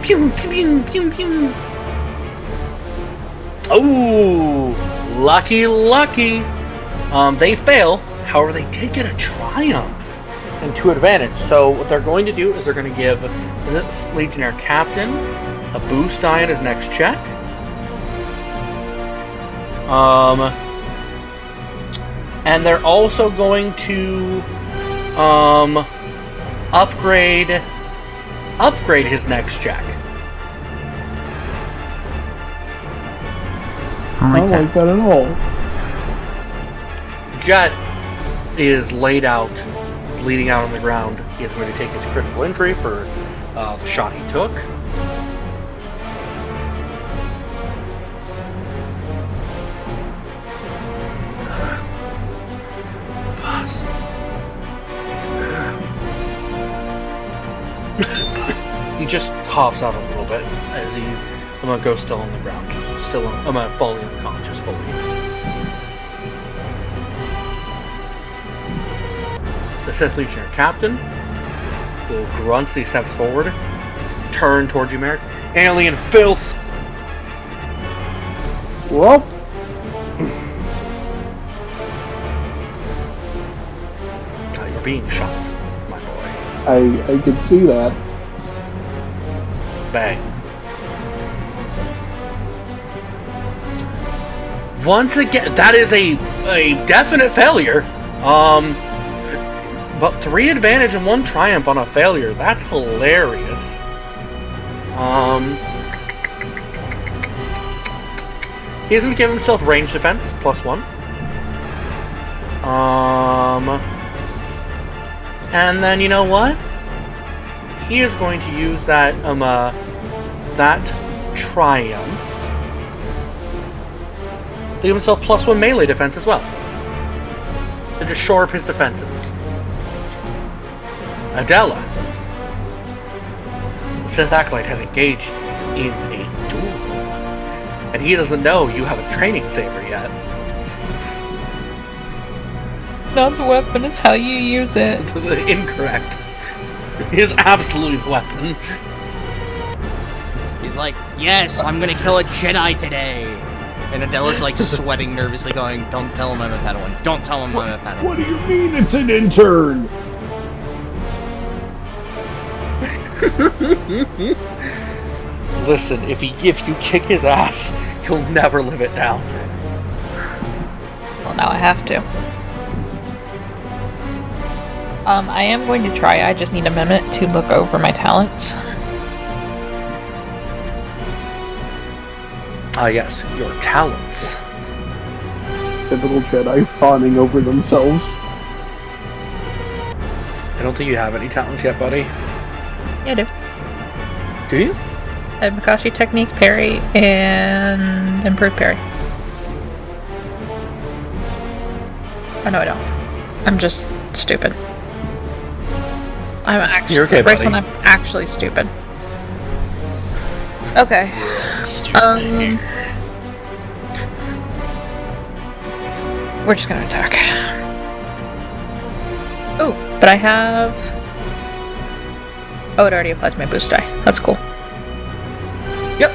Pew, pew, pew, pew, pew. Oh, lucky. They fail. However, they did get a triumph and 2 advantage. So what they're going to do is they're going to give this Legionnaire Captain a boost die in his next check. And they're also going to upgrade his next check. I don't like that at all. Jet is laid out, bleeding out on the ground. He is going to take his critical injury for the shot he took. He just coughs out a little bit as he goes still on the ground. Still, fully unconscious, fully. The Sith Legionnaire Captain will grunt as he steps forward, turn towards you, Merrick. Alien filth! Well, You're being shot, my boy. I could see that. Bang. Once again, that is a definite failure. But 3 advantage and 1 triumph on a failure. That's hilarious. He doesn't give himself range defense, +1. And then you know what? He is going to use that triumph to give himself +1 melee defense as well. To just shore up his defenses. Adela. The Sith Acolyte has engaged in a duel. And he doesn't know you have a training saber yet. Not the weapon, it's how you use it. Incorrect. It is absolutely the weapon. He's like, yes, I'm gonna kill a Jedi today. And Adela's like sweating nervously going, don't tell him I'm a Padawan. Don't tell him I'm a Padawan. What do you mean it's an intern? Listen, if you kick his ass, he'll never live it down. Well, now I have to. I am going to try. I just need a minute to look over my talents. Yes, your talents. Typical Jedi fawning over themselves. I don't think you have any talents yet, buddy. Yeah, I do. Do you? I have Makashi Technique, Parry, and Improved Parry. Oh, no, I don't. I'm just stupid. I'm actually... You're okay, Bryson, buddy. I'm actually stupid. Okay. We're just gonna attack. Oh, but I have... Oh, it already applies my boost die. That's cool. Yep.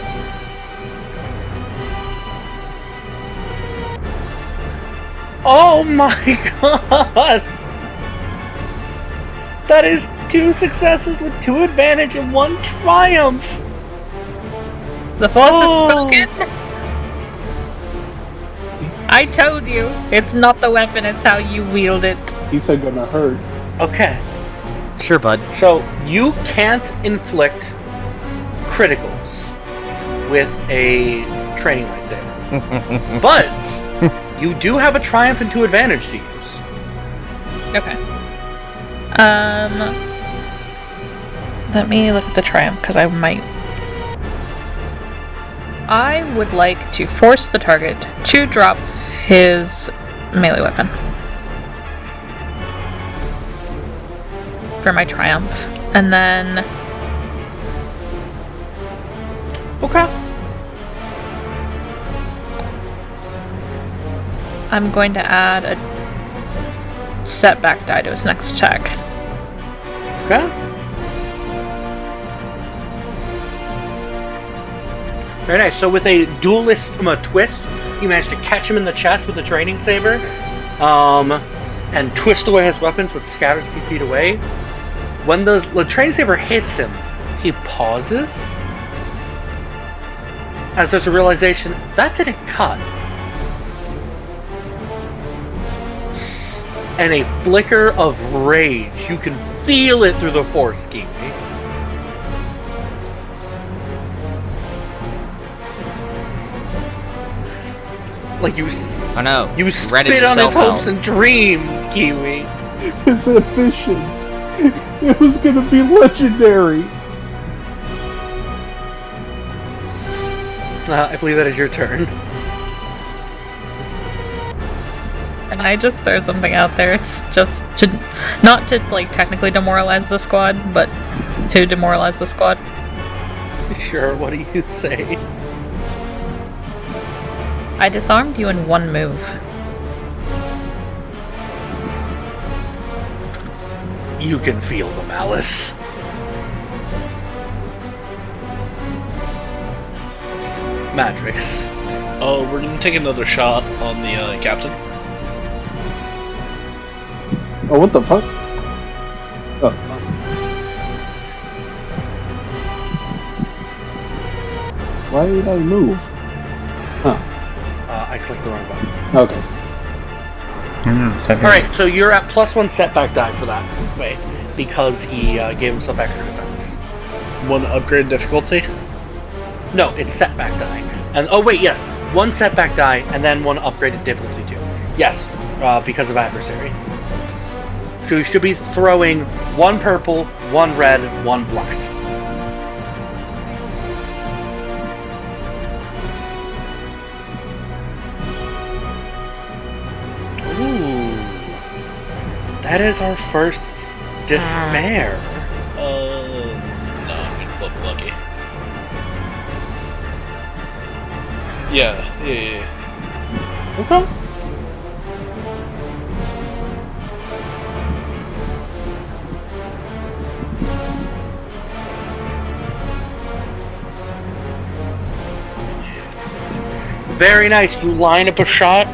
Oh my god! That is 2 successes with 2 advantage and 1 triumph! The force has spoken! I told you, it's not the weapon, it's how you wield it. He said gonna hurt. Okay, Sure, bud. so you can't inflict criticals with a training lightsaber. But you do have a triumph and 2 advantage to use. Okay. Let me look at the triumph, because I might... I would like to force the target to drop his melee weapon. For my triumph. And then... Okay. I'm going to add a setback die to his next attack. Okay. Very nice. So with a duelist twist, you managed to catch him in the chest with a training saber, and twist away his weapons with scattered a few feet away. When the training saber hits him, he pauses, as there's a realization that didn't cut. and a flicker of rage. You can feel it through the force, Kiwi. Like you Oh no. You Reddit spit on his yourself hopes out. and dreams, Kiwi. His ambitions. It was gonna be legendary. I believe that is your turn. And I just throw something out there, just to, not to like technically demoralize the squad, but to demoralize the squad. Sure, what do you say? I disarmed you in one move. You can feel the malice. Matrix. Oh, we're gonna take another shot on the captain. Oh, what the fuck? Oh. Why did I move? Huh. I clicked the wrong button. Okay. Alright, so you're at +1 setback die for that. Wait, because he gave himself extra defense. One upgrade difficulty? No, it's setback die. And oh wait, yes, 1 setback die and then 1 upgraded difficulty too. Yes, because of adversary. So you should be throwing 1 purple, 1 red, 1 black. Ooh, that is our first despair. No, I'm gonna flip lucky. Yeah. Okay. Very nice. You line up a shot,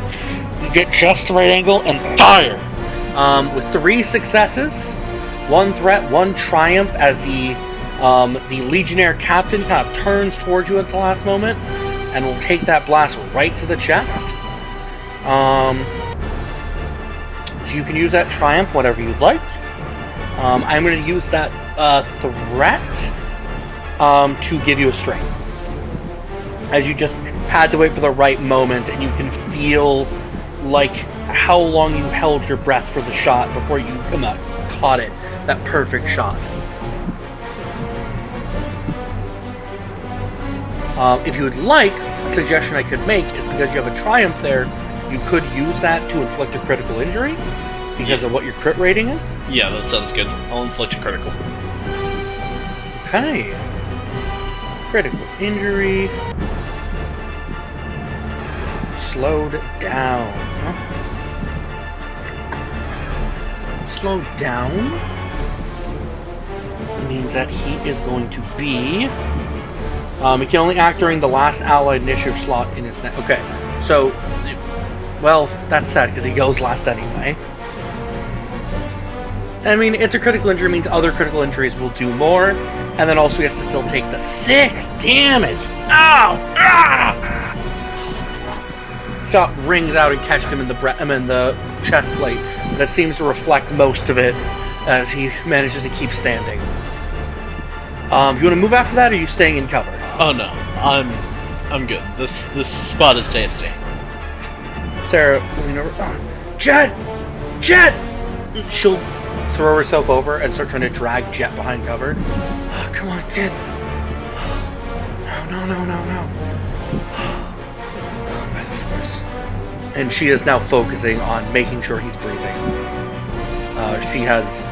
you get just the right angle, and fire! With 3 successes, 1 threat, 1 triumph, as the Legionnaire captain kind of turns towards you at the last moment, and will take that blast right to the chest. So you can use that triumph whatever you'd like. I'm going to use that threat to give you a strength. As you just had to wait for the right moment, and you can feel like how long you held your breath for the shot before you caught it. That perfect shot. If you would like, a suggestion I could make is because you have a triumph there, you could use that to inflict a critical injury because of what your crit rating is. Yeah, that sounds good. I'll inflict a critical. Okay. Critical injury. Slowed down. Huh? Slowed down means that he is going to be... he can only act during the last allied initiative slot in his neck. Okay, so... Well, that's sad, because he goes last anyway. I mean, it's a critical injury, means other critical injuries will do more, and then also he has to still take the 6 damage! Ow! Ah! Shot rings out and catches him in the chest plate. That seems to reflect most of it as he manages to keep standing. You want to move after that, or are you staying in cover? Oh no, I'm good. This spot is tasty. Sarah, lean over. Oh, Jet! She'll throw herself over and start trying to drag Jet behind cover. Oh, come on, kid. No. By the force. And she is now focusing on making sure he's breathing.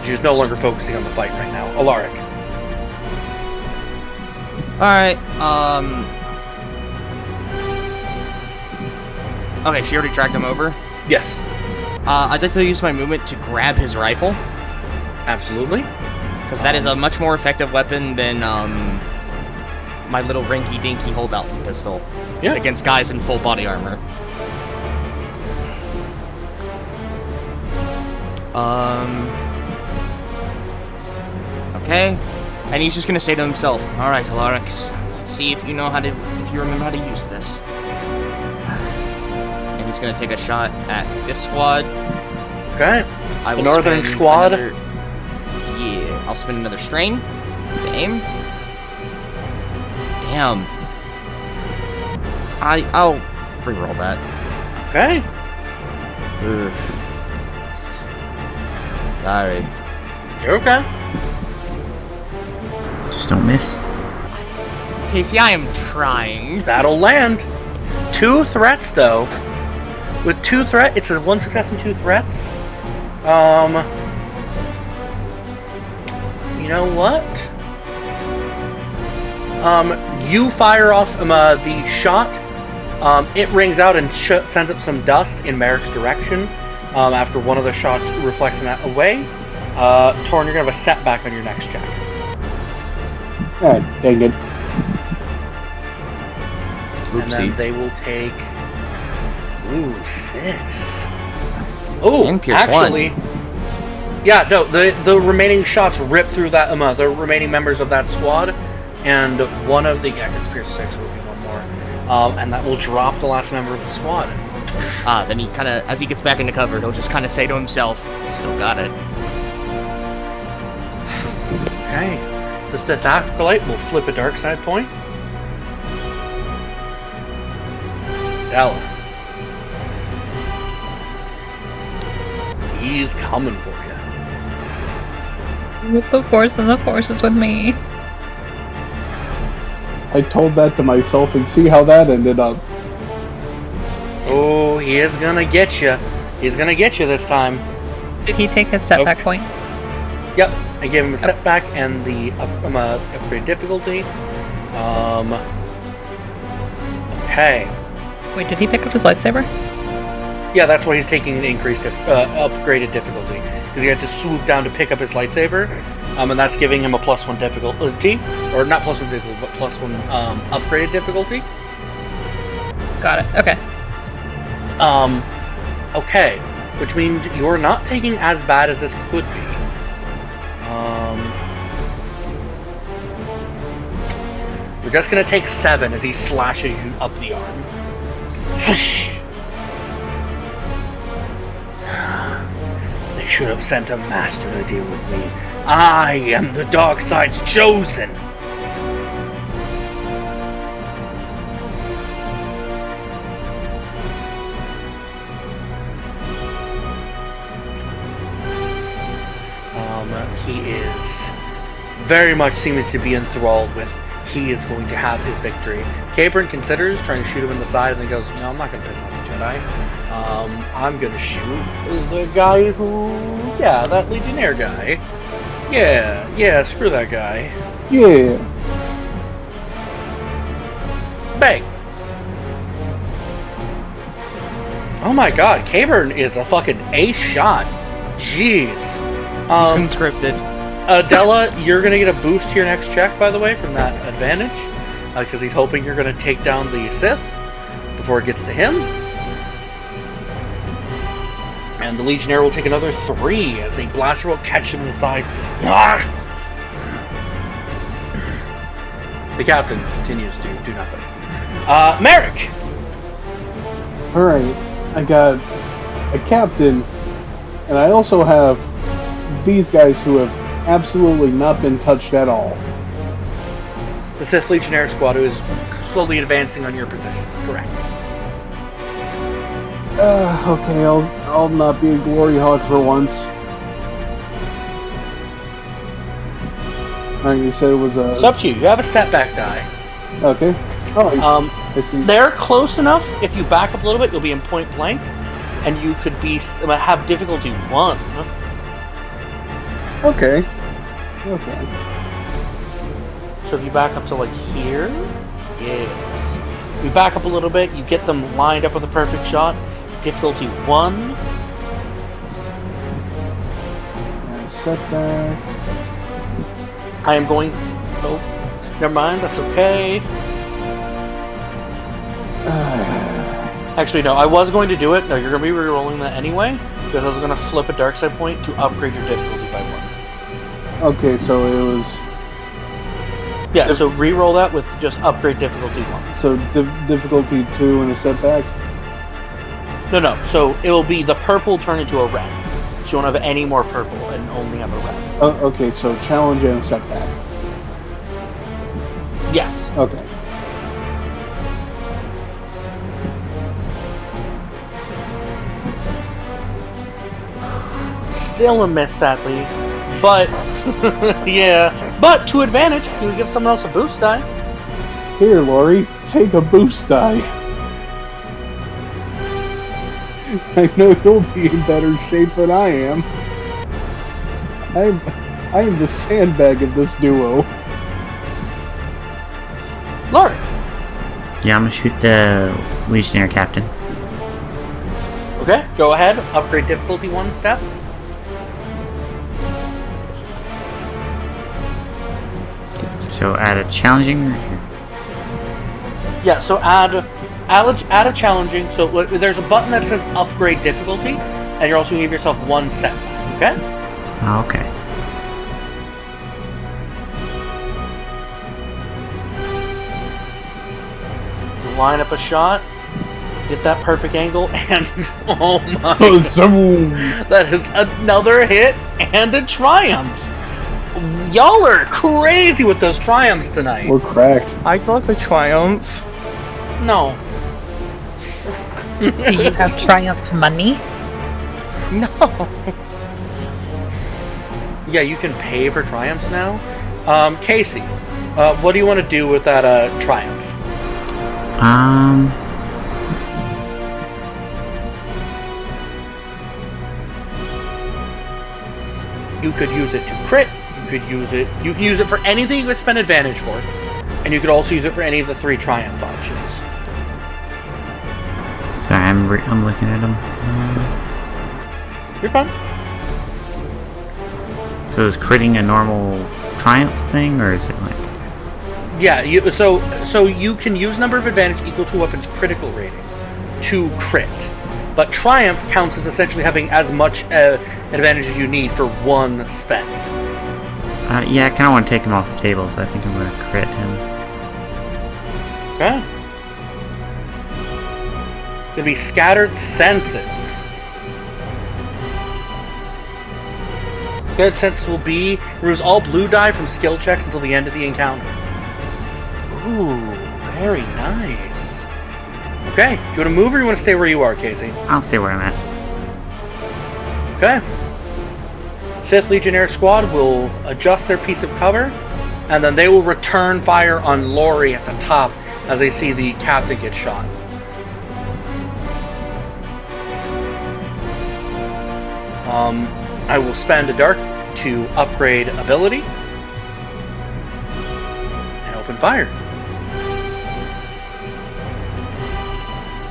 She's no longer focusing on the fight right now. Alaric. Alright, okay, she already dragged him over? Yes. I'd like to use my movement to grab his rifle. Absolutely. Because that is a much more effective weapon than, my little rinky-dinky holdout pistol. Yeah. Against guys in full body armor. Okay. And he's just gonna say to himself, "Alright, Alaric, let's see if you remember how to use this." And he's gonna take a shot at this squad. Okay. I The will northern spend squad. Yeah, I'll spend another strain to aim. Damn. I'll reroll that. Okay. Ugh. Sorry. You're okay. Just don't miss. Casey, I am trying. That'll land. 2 threats, though. With 2 threats, it's a 1 success and 2 threats. You know what? You fire off the shot. It rings out and sends up some dust in Merrick's direction. After one of the shots reflecting that away. Torn, you're gonna have a setback on your next check. Ah, dang it. And then they will take... Ooh, 6. Ooh, And Pierce actually... Yeah, no, the remaining shots rip through that, the remaining members of that squad, and one of the... Yeah, it's Pierce 6, so it'll be one more. And that will drop the last member of the squad. Then he kind of, as he gets back into cover, he'll just kind of say to himself, still got it. Okay. The Sith Acolyte will flip a dark side point. Della. He's coming for you. With the Force and the Force is with me. I told that to myself and see how that ended up. Oh, he is gonna get you. He's gonna get you this time. Did he take his setback Okay. point? Yep, I gave him a setback and the upgrade difficulty. Okay. Wait, did he pick up his lightsaber? Yeah, that's why he's taking an increased, upgraded difficulty. Because he had to swoop down to pick up his lightsaber, and that's giving him a +1 difficulty. Or not +1 difficulty, but +1 upgraded difficulty. Got it. Okay. Okay. Which means you're not taking as bad as this could be. You're just gonna take 7 as he slashes you up the arm. They should have sent a master to deal with me. I am the dark side's chosen! He is very much seems to be enthralled with he is going to have his victory. Cabron considers trying to shoot him in the side and he goes, you know, I'm not going to piss off the Jedi. I'm going to shoot the guy who, yeah, that Legionnaire guy. Yeah, screw that guy. Yeah. Bang! Oh my god, Cabron is a fucking ace shot. Jeez. He's conscripted. Della, you're gonna get a boost to your next check, by the way, from that advantage, because he's hoping you're gonna take down the Sith before it gets to him. And the Legionnaire will take another 3 as a blaster will catch him in the side. Ah! The captain continues to do nothing. Merrick! Alright, I got a captain, and I also have these guys who have absolutely not been touched at all. The Sith Legionnaire squad who is slowly advancing on your position. Correct. Okay, I'll not be a glory hog for once. Alright, you said it was a... It's up to you. You have a setback die. Okay. Oh, I see. They're close enough. If you back up a little bit, you'll be in point blank, and you could have difficulty 1. Okay. So if you back up to like here, yes. You back up a little bit, you get them lined up with a perfect shot. Difficulty 1. Setback. I am going. Oh, never mind. That's okay. Actually, no. I was going to do it. No, you're going to be re-rolling that anyway, because I was going to flip a dark side point to upgrade your difficulty by 1. Okay, so it was... Yeah, so re-roll that with just upgrade difficulty 1. So difficulty 2 and a setback? No. So it will be the purple turn into a red. you don't have any more purple and only have a red. Okay, so challenge and setback. Yes. Okay. Still a miss, sadly. But, yeah. But, to advantage, you can give someone else a boost die. Here, Lori, take a boost die. I know you'll be in better shape than I am. I am the sandbag of this duo. Lord. Yeah, I'm gonna shoot the Legionnaire Captain. Okay, go ahead. Upgrade difficulty one step. So add a challenging. Yeah, so add a challenging. So there's a button that says upgrade difficulty, and you're also going to give yourself one setback, okay? Oh, okay. Line up a shot, get that perfect angle, and oh my Zoom! that is another hit and a triumph. Y'all are crazy with those triumphs tonight. We're cracked. I'd like a triumph. No. Do you have triumph money? No. Yeah, you can pay for triumphs now. Casey, what do you want to do with that triumph? You could use it to crit. You can use it for anything you could spend advantage for, and you could also use it for any of the 3 triumph options. Sorry, I'm looking at them. You're fine. So is critting a normal triumph thing, or is it like? Yeah, so you can use number of advantage equal to a weapon's critical rating to crit, but triumph counts as essentially having as much advantage as you need for one spend. Yeah, I kind of want to take him off the table, so I think I'm going to crit him. Okay. Gonna be scattered senses. Scattered senses will be removes all blue die from skill checks until the end of the encounter. Ooh, very nice. Okay, do you want to move or you want to stay where you are, Casey? I'll stay where I'm at. Okay. 5th Legionnaire Squad will adjust their piece of cover, and then they will return fire on Lori at the top as they see the captain get shot. I will spend a dart to upgrade ability and open fire.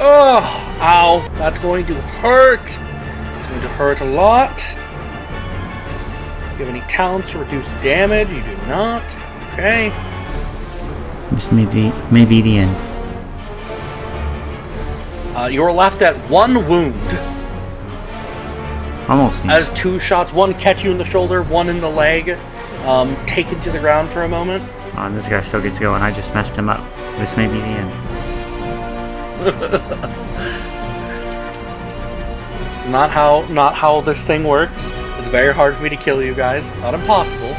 Oh, ow, that's going to hurt. It's going to hurt a lot. Do you have any talents to reduce damage? You do not. Okay. This may be the end. You're left at 1 wound. Almost. As 2 shots, one catch you in the shoulder, one in the leg, taken to the ground for a moment. Oh, and this guy still gets going. I just messed him up. This may be the end. Not how this thing works. It's very hard for me to kill you guys. Not impossible.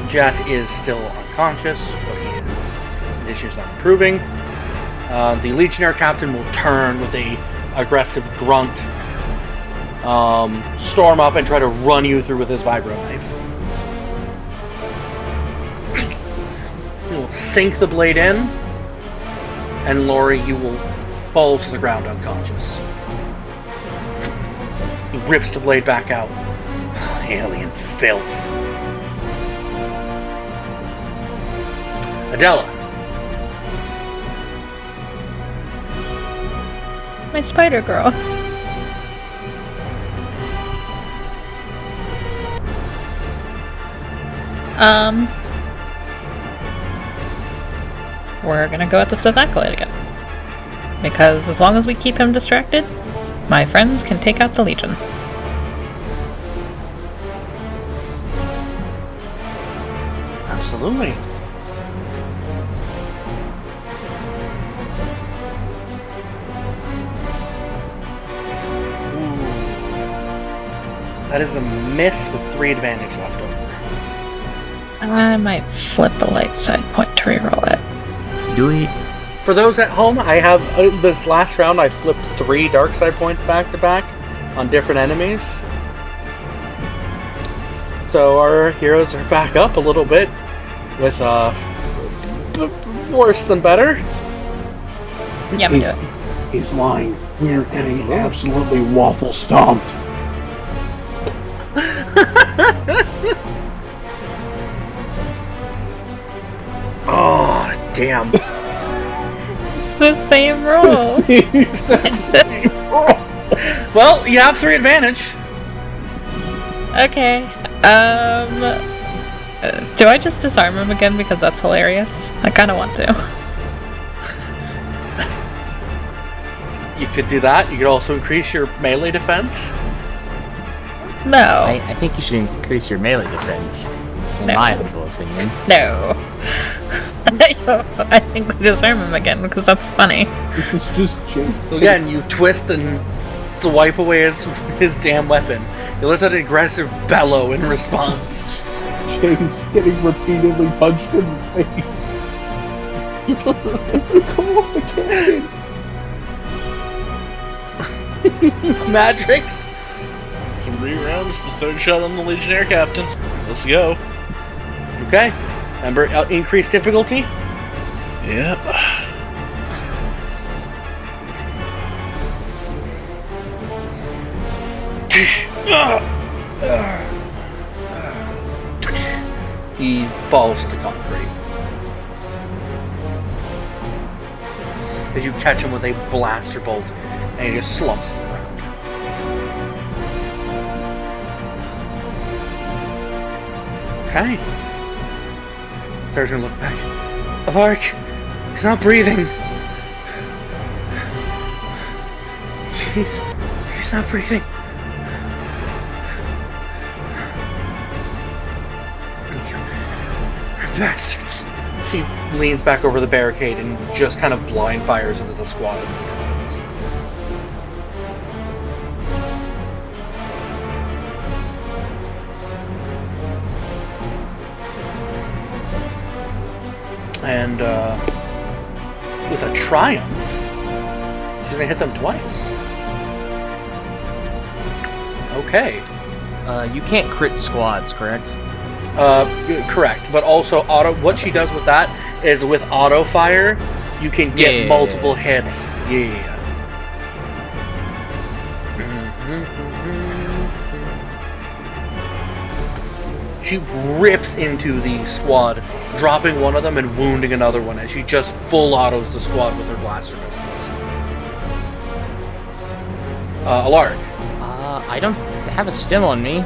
Jet is still unconscious, but his condition's not improving. The Legionnaire Captain will turn with a aggressive grunt, storm up and try to run you through with his vibro knife. He will sink the blade in, and Lori, you will fall to the ground unconscious. He rips the blade back out. Alien filth. Adela. My spider girl. We're gonna go at the Sith Acolyte again. Because as long as we keep him distracted, my friends can take out the Legion. Absolutely. That is a miss with 3 advantage left over. I might flip the light side point to reroll it. Do it. For those at home, I have this last round. I flipped 3 dark side points back to back on different enemies. So our heroes are back up a little bit with worse than better. Yeah, I'm doing it. He's lying. We're getting absolutely waffle stomped. Oh, damn. It's the same roll. Well, you have 3 advantage. Okay. Do I just disarm him again because that's hilarious? I kind of want to. You could do that. You could also increase your melee defense. No. I think you should increase your melee defense, in No. my humble opinion. No. I think we disarm him again because that's funny. This is just Jason. So again, you twist and swipe away his damn weapon. He lets out an aggressive bellow in response. James getting repeatedly punched in the face. Come off the cannon. Matrix. 3 rounds, the 3rd shot on the Legionnaire Captain. Let's go. Okay. Remember, increased difficulty? Yep. He falls to concrete. As you catch him with a blaster bolt, and he just slumps to the ground. Okay. Sarah's gonna look back. Alark! He's not breathing! He's not breathing. Bastards. She leans back over the barricade and just kind of blind fires into the squad in the distance. And with a triumph, she's gonna hit them twice. Okay. You can't crit squads, correct? Correct, but also what she does with that is with auto fire, you can get multiple hits. Yeah. She rips into the squad, dropping one of them and wounding another one as she just full autos the squad with her blaster pistols. Alark. I don't have a stim on me.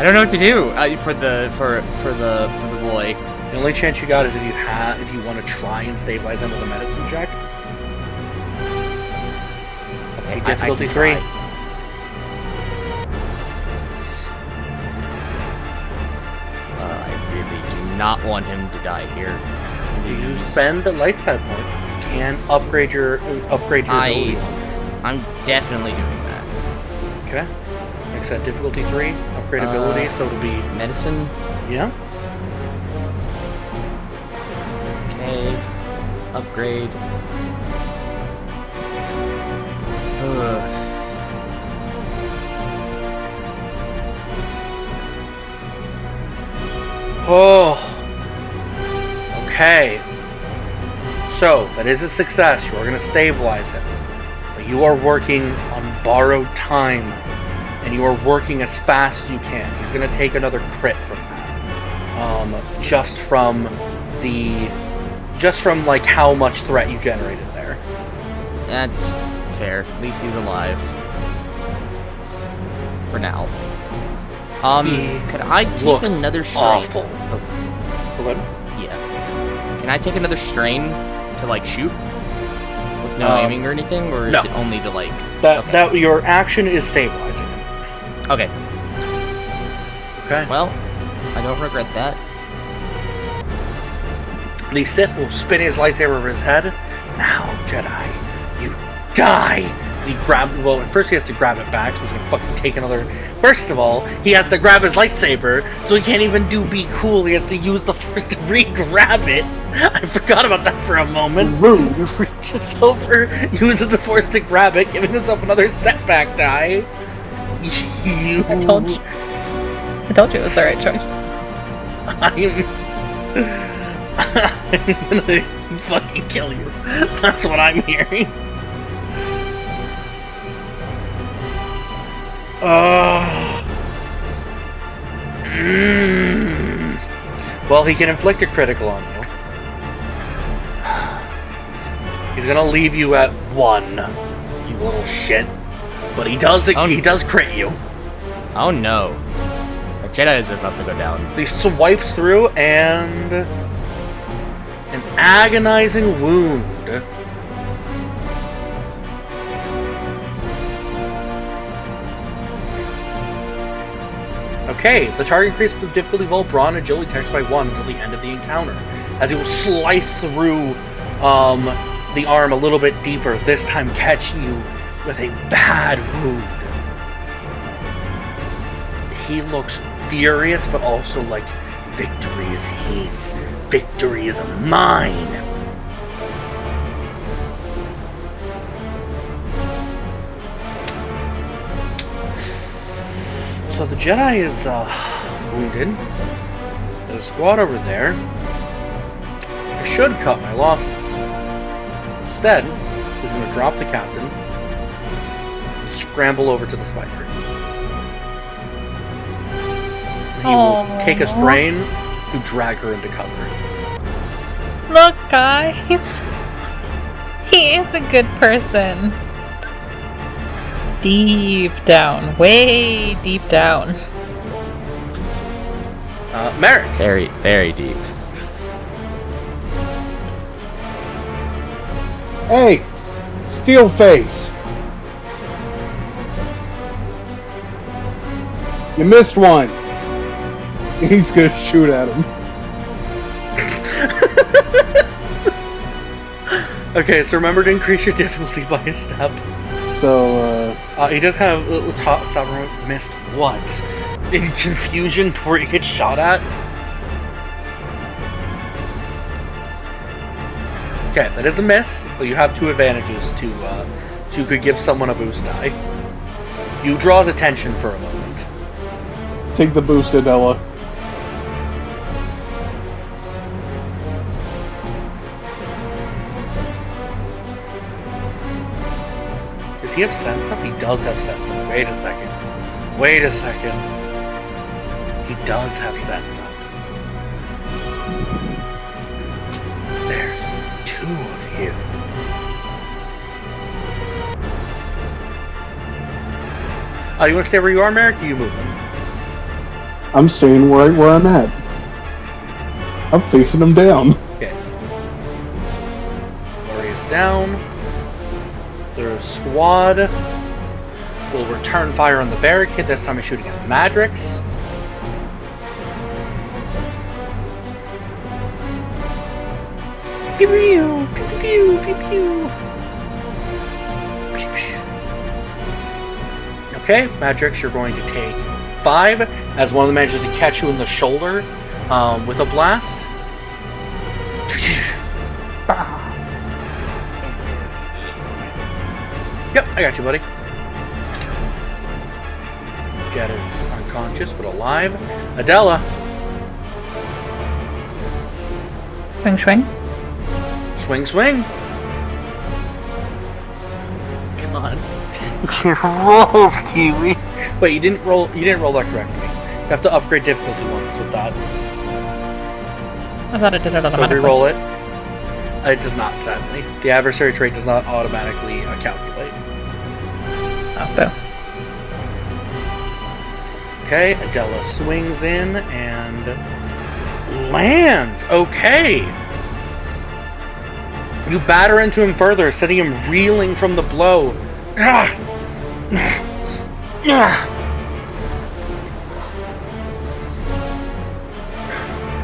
I don't know what to do for the boy. The only chance you got is if you want to try and stabilize him with a medicine check. Okay, difficulty 3. I really do not want him to die here. You spend the light side point. You can upgrade your ability. I'm definitely doing that. Okay. Makes that difficulty 3. Upgrade ability, so it'll be medicine. Yeah. Okay. Upgrade. Oh. Okay. So, that is a success. You are going to stabilize him. But you are working on borrowed time. And you are working as fast as you can. He's going to take another crit from that. Just from like how much threat you generated there. That's fair. At least he's alive. For now. Could I take another strain? Awful. Oh. What? Yeah. Can I take another strain to like shoot? With no aiming or anything? Or is it only to like... That your action is stabilizing him. Okay. Okay. Well, I don't regret that. The Sith will spin his lightsaber over his head. Now, Jedi, you die! he grabbed. Well, first he has to grab it back, so he's gonna fucking take another. First of all, he has to grab his lightsaber, so he can't even do be cool. He has to use the Force to re-grab it. I forgot about that for a moment. Rude. He reaches over, uses the Force to grab it, giving himself another setback die. I told you it was the right choice. I'm gonna fucking kill you. That's what I'm hearing. Well, he can inflict a critical on you. He's gonna leave you at 1, you little shit. But he does crit you. Oh no. A Jedi is about to go down. He swipes through and an agonizing wound. Okay, the target increases the difficulty of all brawn and agility checks by 1 until the end of the encounter. As he will slice through the arm a little bit deeper, this time catching you with a bad wound. He looks furious, but also like, victory is his. Victory is mine. So the Jedi is wounded. There's a squad over there. I should cut my losses. Instead, he's going to drop the captain and scramble over to the spider. And he will take a strain to drag her into cover. Look, guys. He is a good person. Deep down. Way deep down. Merrick. Very, very deep. Hey, Steelface. You missed one. He's gonna shoot at him. Okay, so remember to increase your difficulty by a step. So, He just kind of stop and missed what? In confusion before he gets shot at? Okay, that is a miss, but you have 2 advantages to you could give someone a boost die. You draw his attention for a moment. take the boost, Adela. Does he have sense up? He does have sense up. Wait a second. Wait a second. He does have sense up. There's 2 of you. Oh, you want to stay where you are, Merrick? Or you moving? I'm staying right where I'm at. I'm facing him down. Okay. Lori is down. Their squad will return fire on the barricade. This time he's shooting at Madrix. Pew pew pew pew pew pew. Okay, Madrix, you're going to take 5 as one of them manages to catch you in the shoulder with a blast. Yep, I got you, buddy. Jet is unconscious but alive. Adela. Swing, swing. Swing, swing. God. Your rolls, Kiwi. Wait, you didn't roll that correctly. You have to upgrade difficulty once with that. I thought it did it So automatically. re-roll it. It does not, sadly. The adversary trait does not automatically calculate. Oh, boo. Okay, Adela swings in and lands. Okay. You batter into him further, sending him reeling from the blow.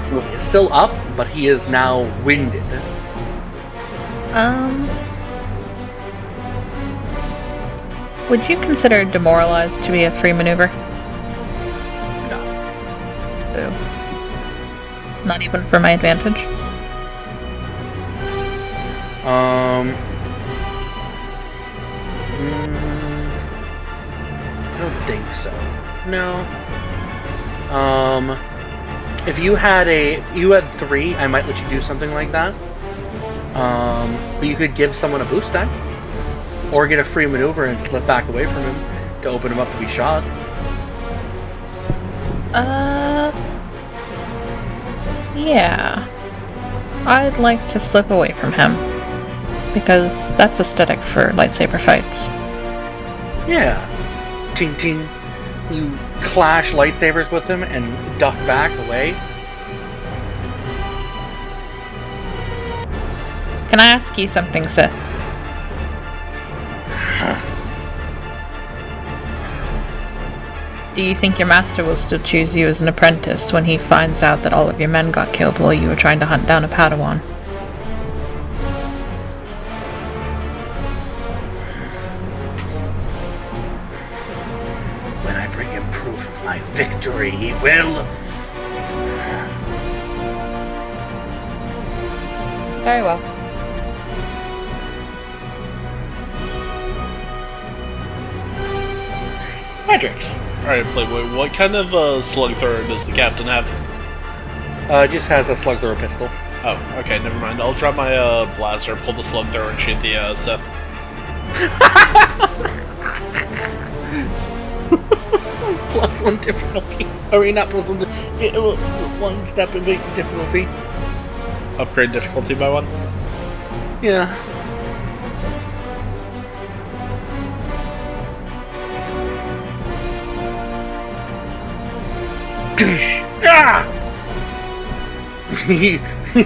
He is still up, but he is now winded. Would you consider demoralized to be a free maneuver? No. Boo. Not even for my advantage? I don't think so. No. If you had 3, I might let you do something like that. But you could give someone a boost die. Or get a free maneuver and slip back away from him to open him up to be shot. Yeah. I'd like to slip away from him. Because that's aesthetic for lightsaber fights. Yeah. Ting ting. You clash lightsabers with him and duck back away. Can I ask you something, Sith? Do you think your master will still choose you as an apprentice when he finds out that all of your men got killed while you were trying to hunt down a Padawan? When I bring him proof of my victory, he will. Very well. Hendrix. Alright, Playboy, what kind of slug thrower does the captain have? Just has a slug thrower pistol. Oh, okay, never mind. I'll drop my blaster, pull the slug thrower, and shoot the Sith. +1 difficulty. Or not +1. One step in difficulty. Upgrade difficulty by 1? Yeah. Ah! he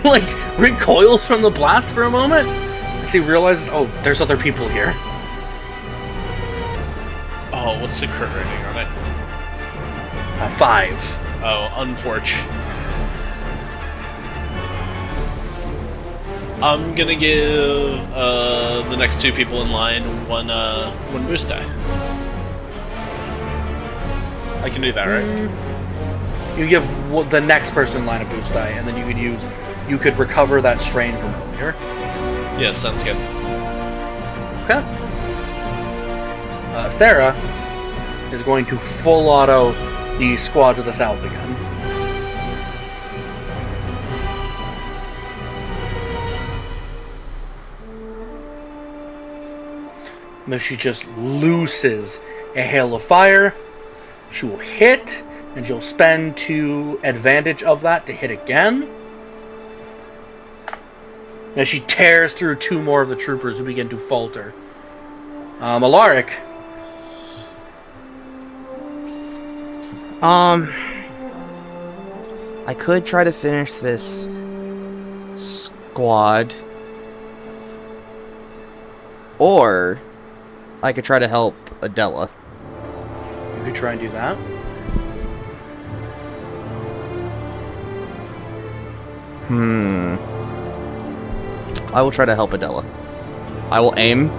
like recoils from the blast for a moment as he realizes, oh, there's other people here. Oh, what's the crit rating on it? 5. Oh, unfortunate. I'm gonna give the next 2 people in line one boost die. I can do that, right? You give the next person in line a boost die, and then you could recover that strain from earlier. Yeah, sounds good. Okay. Sarah is going to full auto the squad to the south again. And then she just looses a hail of fire. She will hit, and she'll spend 2 advantage of that to hit again. As she tears through 2 more of the troopers who begin to falter. Alaric. I could try to finish this squad. Or I could try to help Adela. You could try and do that. I will try to help Adela. I will aim.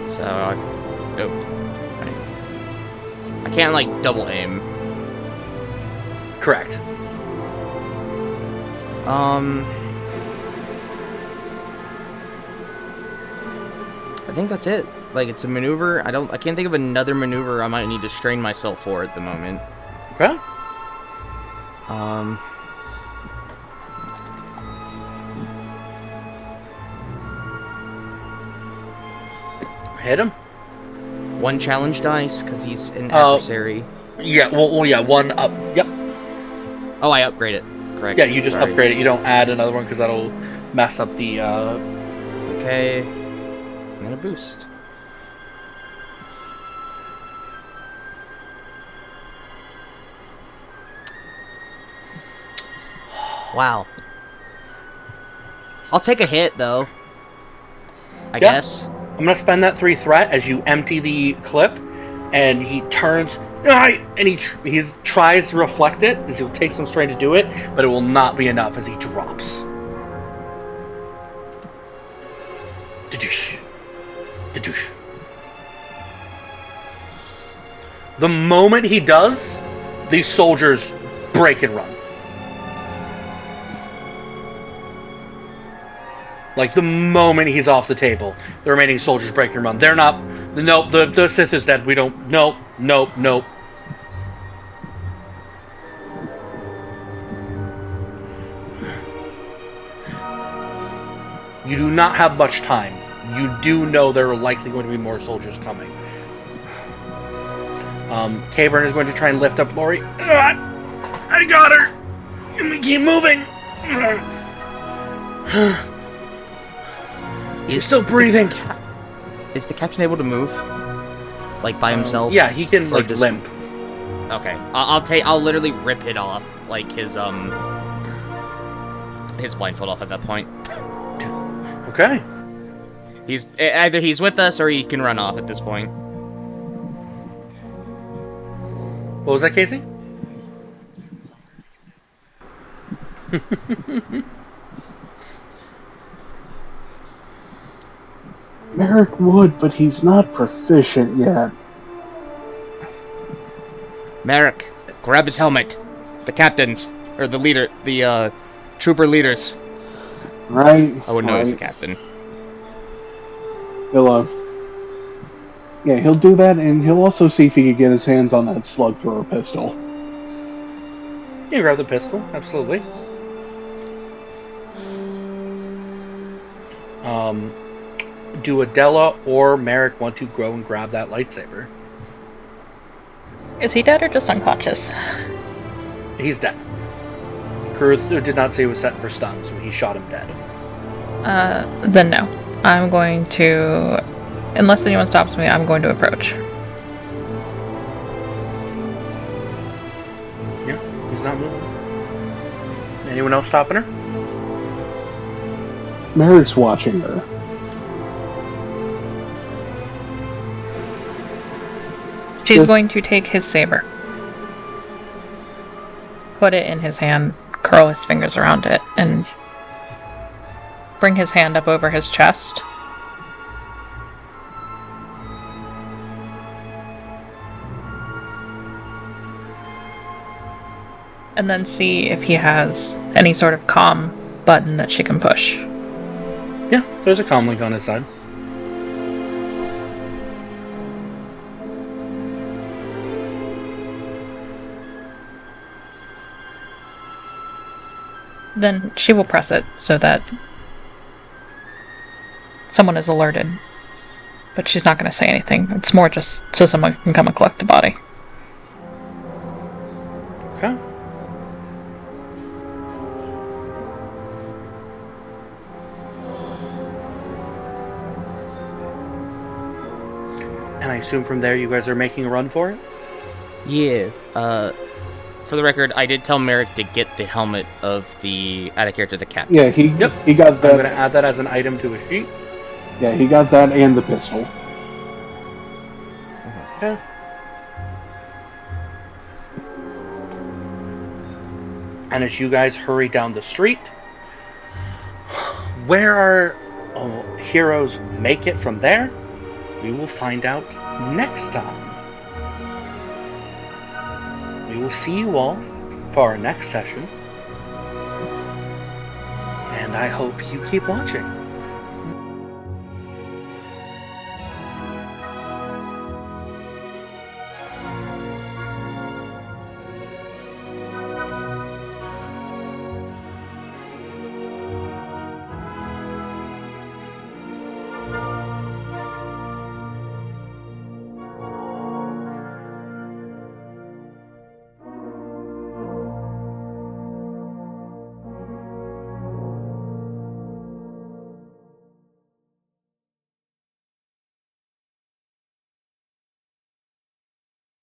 So, I can't, like, double aim. Correct. I think that's it. Like, it's a maneuver. I can't think of another maneuver I might need to strain myself for at the moment. Okay. Hit him. 1 challenge dice, because he's an adversary. Yeah, well, yeah, 1 up. Yep. Oh, I upgrade it. Correct. Yeah, you just upgrade it. You don't add another one, because that'll mess up the, Okay. And then a boost. Wow. I'll take a hit, though. I guess. I'm gonna spend that 3 threat as you empty the clip, and he turns, and he tries to reflect it, as he'll take some strain to do it, but it will not be enough as he drops. Da-douche. Da-douche. The moment he does, these soldiers break and run. Like, the moment he's off the table, the remaining soldiers break and run. They're not... Nope, the Sith is dead. We don't... Nope, nope, nope. You do not have much time. You do know there are likely going to be more soldiers coming. Cavern is going to try and lift up Lori. I got her! And we keep moving! He's still breathing. Is the captain able to move? Like, by himself? Yeah, he can, like, limp. Okay. I'll literally rip it off. Like, his blindfold off at that point. Okay. Either he's with us or he can run off at this point. What was that, Casey? Merrick would, but he's not proficient yet. Merrick, grab his helmet. The captain's, or the leader, the trooper leaders. Right. I wouldn't know he was the captain. He'll do that, and he'll also see if he can get his hands on that slug thrower pistol. You can grab the pistol, absolutely. Do Adela or Merrick want to go and grab that lightsaber? Is he dead or just unconscious? He's dead. Kuruthu did not say he was set for stun, so he shot him dead. Then no. I'm going to... Unless anyone stops me, I'm going to approach. Yeah, he's not moving. Anyone else stopping her? Merrick's watching her. She's going to take his saber. Put it in his hand, curl his fingers around it, and bring his hand up over his chest. And then see if he has any sort of comm button that she can push. Yeah, there's a comm link on his side. Then she will press it so that someone is alerted. But she's not going to say anything. It's more just so someone can come and collect the body. Okay. And I assume from there you guys are making a run for it? Yeah. For the record, I did tell Merrick to get the helmet of the out of character the captain. Yeah, he got that. I'm going to add that as an item to a sheet. Yeah, he got that and the pistol. Okay. And as you guys hurry down the street, where our heroes make it from there, we will find out next time. We will see you all for our next session, and I hope you keep watching.